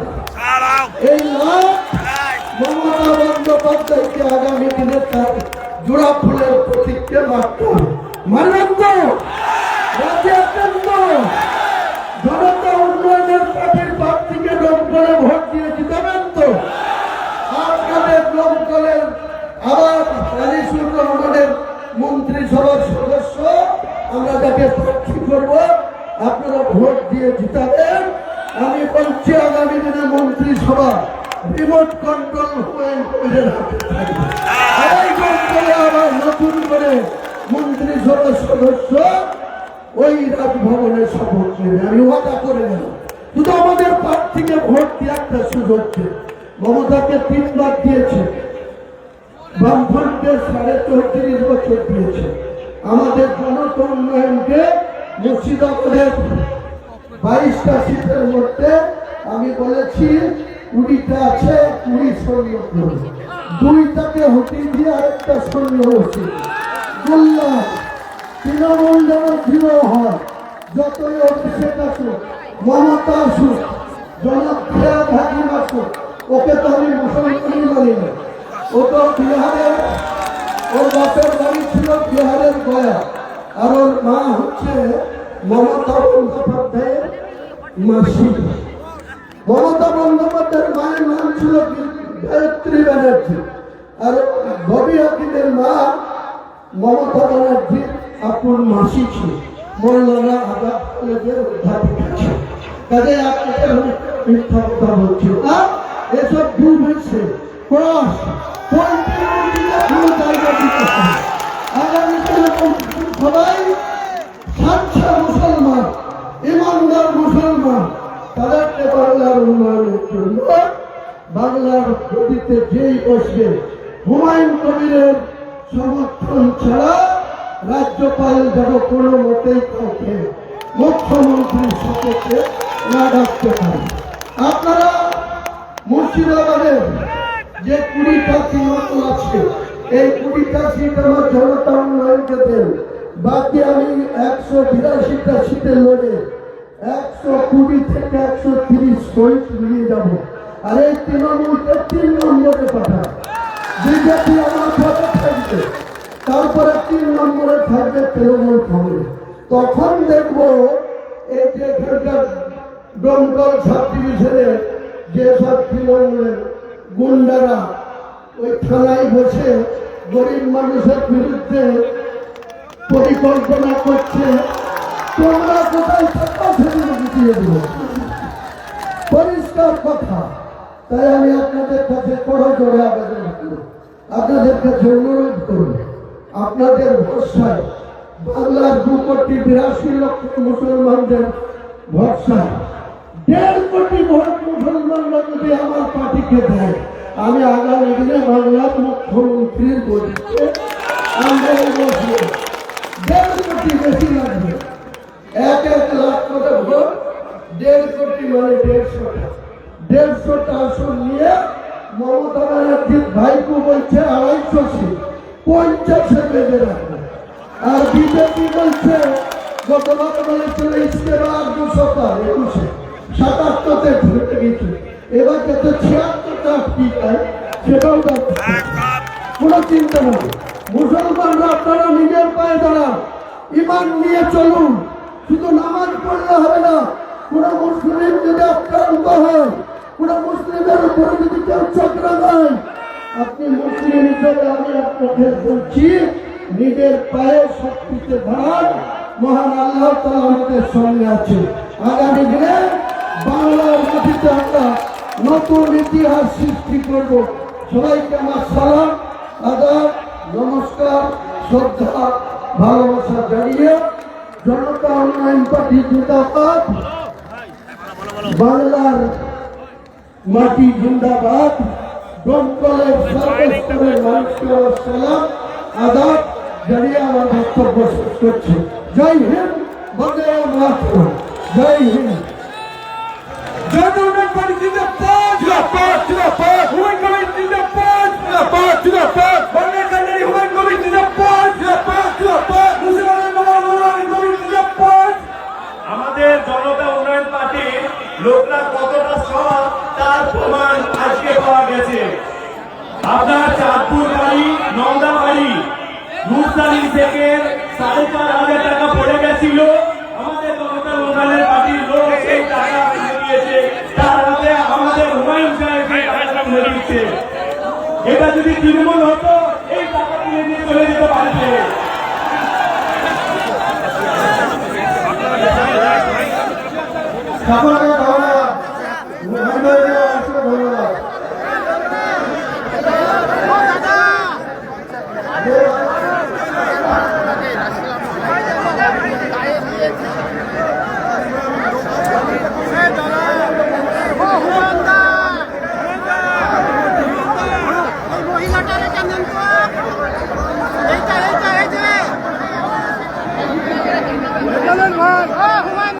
এই লাভ মমতা বন্দ্যোপাধ্যায়কে আগামী দিনে তার জোড়া ফুলের প্রতীককে মারতে হবে। মানবেন তো? রাজি আছেন তো? জনতা উন্নয়নের পার্টির প্রার্থীকে দমকলে ভোট দিয়ে জিতাবেন তো? আপনাদের দমকলের আবার আনিসুর রহমানের মন্ত্রিসভার সদস্য আমরা যাকে প্রার্থী করবো, আপনারা ভোট দিয়ে জিতাবেন। আমি বলছি আগামী দিনে মন্ত্রিসভা রিমোট কন্ট্রোল হুমায়ুন হাতে থাকবে। এই দমকলে আবার নতুন করে মন্ত্রিসভার সদস্য ওই রাজভবনের শপথ নেবে। আমি ওয়াদা করে গেলাম। শুধু আমাদের প্রার্থীকে ভোট দিয়ে একটা সুযোগ দেয়। মমতাকে 3 বার দিয়েছে, বামফ্রন্টকে 34.5 বছর দিয়েছে। আমাদের জনতা উন্নয়নকে মুর্শিদাবাদের 22টা সিটের মধ্যে আমি বলেছি 20টা আছে, 20 সৈন্য, 2টাকে হটিয়ে দিয়ে আরেকটা সৈন্য হচ্ছে। বললাম তৃণমূল যেন দৃঢ় হয়, যতই অভিষেক আসুক, মমতা আসুক, জনপ্রিয়া ভাগিন আসুক, ওকে তো আমি মুসলমানই মানি না। ও তো বিহারের, ওর বাপের বাড়ি ছিল বিহারের গয়া, আর ওর মা হচ্ছে মমতা বন্দ্যোপাধ্যায়ের মাসি। মমতা বন্দ্যোপাধ্যায়ের মায়ের নাম ছিল গায়ত্রী ব্যানার্জি, আর ববি হাকিমের মা মমতা ব্যানার্জির আপুর মাসি ছিল, মৌলানা আজাদ কলেজের অধ্যাপিকা ছিল। কাজে আপনাদের মিথ্যা কথা বলছি না, এসব ভুল হয়েছে। ক্রস কোনো জায়গা দিতে হবে। আগামী দিনে সবাই স্বাচ্ছা মুসলমান, ইমানদার মুসলমান, তাদেরকে বাংলার উন্নয়নের জন্য বাংলার গদিতে যেই বসবে, হুমায়ুন কবিরের সমর্থন ছাড়া রাজ্যপাল যেন কোনো মতেই কাউকে মুখ্যমন্ত্রীর সাথে না ডাকতে পারে। আপনারা মুর্শিদাবাদের যে 20টা সিট আছে, এই 20টা সিট আমার জনতা উন্নয়নকে দেন। বাকি আমি 182টা সিটের লড়ে 120 থেকে 130 শহীদ নিয়ে যাব। আর এই তৃণমূলকে 3 নম্বরে পাঠায়, বিজেপি আমার সাথে থাকবে, তারপরে 3 নম্বরে থাকবে তৃণমূল কংগ্রেস। তখন দেখবো এই যে এখানকার দমকল সাব ডিভিশনে যেসব তৃণমূলের গুন্ডারা ওই থানায় বসে গরিব মানুষের বিরুদ্ধে পরিকল্পনা করছে, তোমরা কোথায় থাকা সেগুলো গুটিয়ে দেব। পরিষ্কার কথা। তাই আমি আপনাদের কাছে বড় জোরে আবেদন করব, আপনাদের কাছে অনুরোধ করব, আপনাদের ভরসায় বাংলার 2,82,00,000 মুসলমানদের ভরসায় 1.5 কোটি ভোট মুসলমানরা যদি আমার পার্টিকে দেয়, আমি আগামী দিনে বাংলার মুখ্যমন্ত্রীর বলতে আমরা 1.5 কোটি বেশি লাগবে। 1 লাখ করে ভোট, 1.5 কোটি মানে 150টা আসন নিয়ে মমতা ব্যানার্জির ভাইপো বলছে 250 সিট, 50 বেঁধে রাখবে। আর বিজেপি বলছে গতবার বলেছিল ইস্তেমার 200 77তে ঘুরে গেছে, এবার যত 76টা কি চায় সেটাও কোনো চিন্তা নেই। মুসলমানরা আপনারা নিজের পায়ে দাঁড়ান, ইমান নিয়ে চলুন। শুধু নামাজ পড়লে হবে না, কোন মুসলিম যদি আক্রান্ত হয়, কোন মুসলিমের উপরে যদি কেউ চক্রায়, আপনি মুসলিম হিসেবে আমি আপনাকে বলছি নিজের পায়ে শক্তিতে দাঁড়ান। মহান আল্লাহ তাআলা আমাদের সঙ্গে আছে। আগামী দিনে বাংলার মাটিতে আমরা নতুন ইতিহাস সৃষ্টি করব। সবাইকে আমার সালাম, আদাব, নমস্কার, শ্রদ্ধা, ভালোবাসা জানিয়ে জনতা উন্নয়ন পার্টি জিন্দাবাদ, বাংলার মাটি জিন্দাবাদ, দমকলের সর্বস্তরের মানুষকে সালাম, আদাব জানিয়ে আমার বক্তব্য শেষ করছি। জয় হিন্দ, বন্দে মাতরম, জয় হিন্দ। জনগণ পার্টি জিন্দাবাদ, জিন্দাবাদ, জিন্দাবাদ, হুমায়ুন কবির জিন্দাবাদ, জিন্দাবাদ, জিন্দাবাদ, বাংলা কান্ডারি হুমায়ুন কবির জিন্দাবাদ, জিন্দাবাদ, জিন্দাবাদ, মুসলমানের নবাব হুমায়ুন কবির জিন্দাবাদ। আমাদের জনতা উন্নয়ন পার্টির লোকরা কতটা সৎ তার প্রমাণ আজকে পাওয়া গেছে। আপনার চাঁদপুর বাড়ি, নওদা বাড়ি, মুরসালিন থেকে 4,500 টাকা পড়ে গেছিল। আমাদের জনতা উন্নয়ন পার্টির লোক সেই টাকা ফিরে দিয়েছে, তার হাতে আমাদের হুমায়ুন সাহেব সেই টাকাটা ফিরে দিচ্ছে। এটা যদি তৃণমূল হতো এই টাকা তুলে দিয়ে চলে যেতে পারবে। সকলকে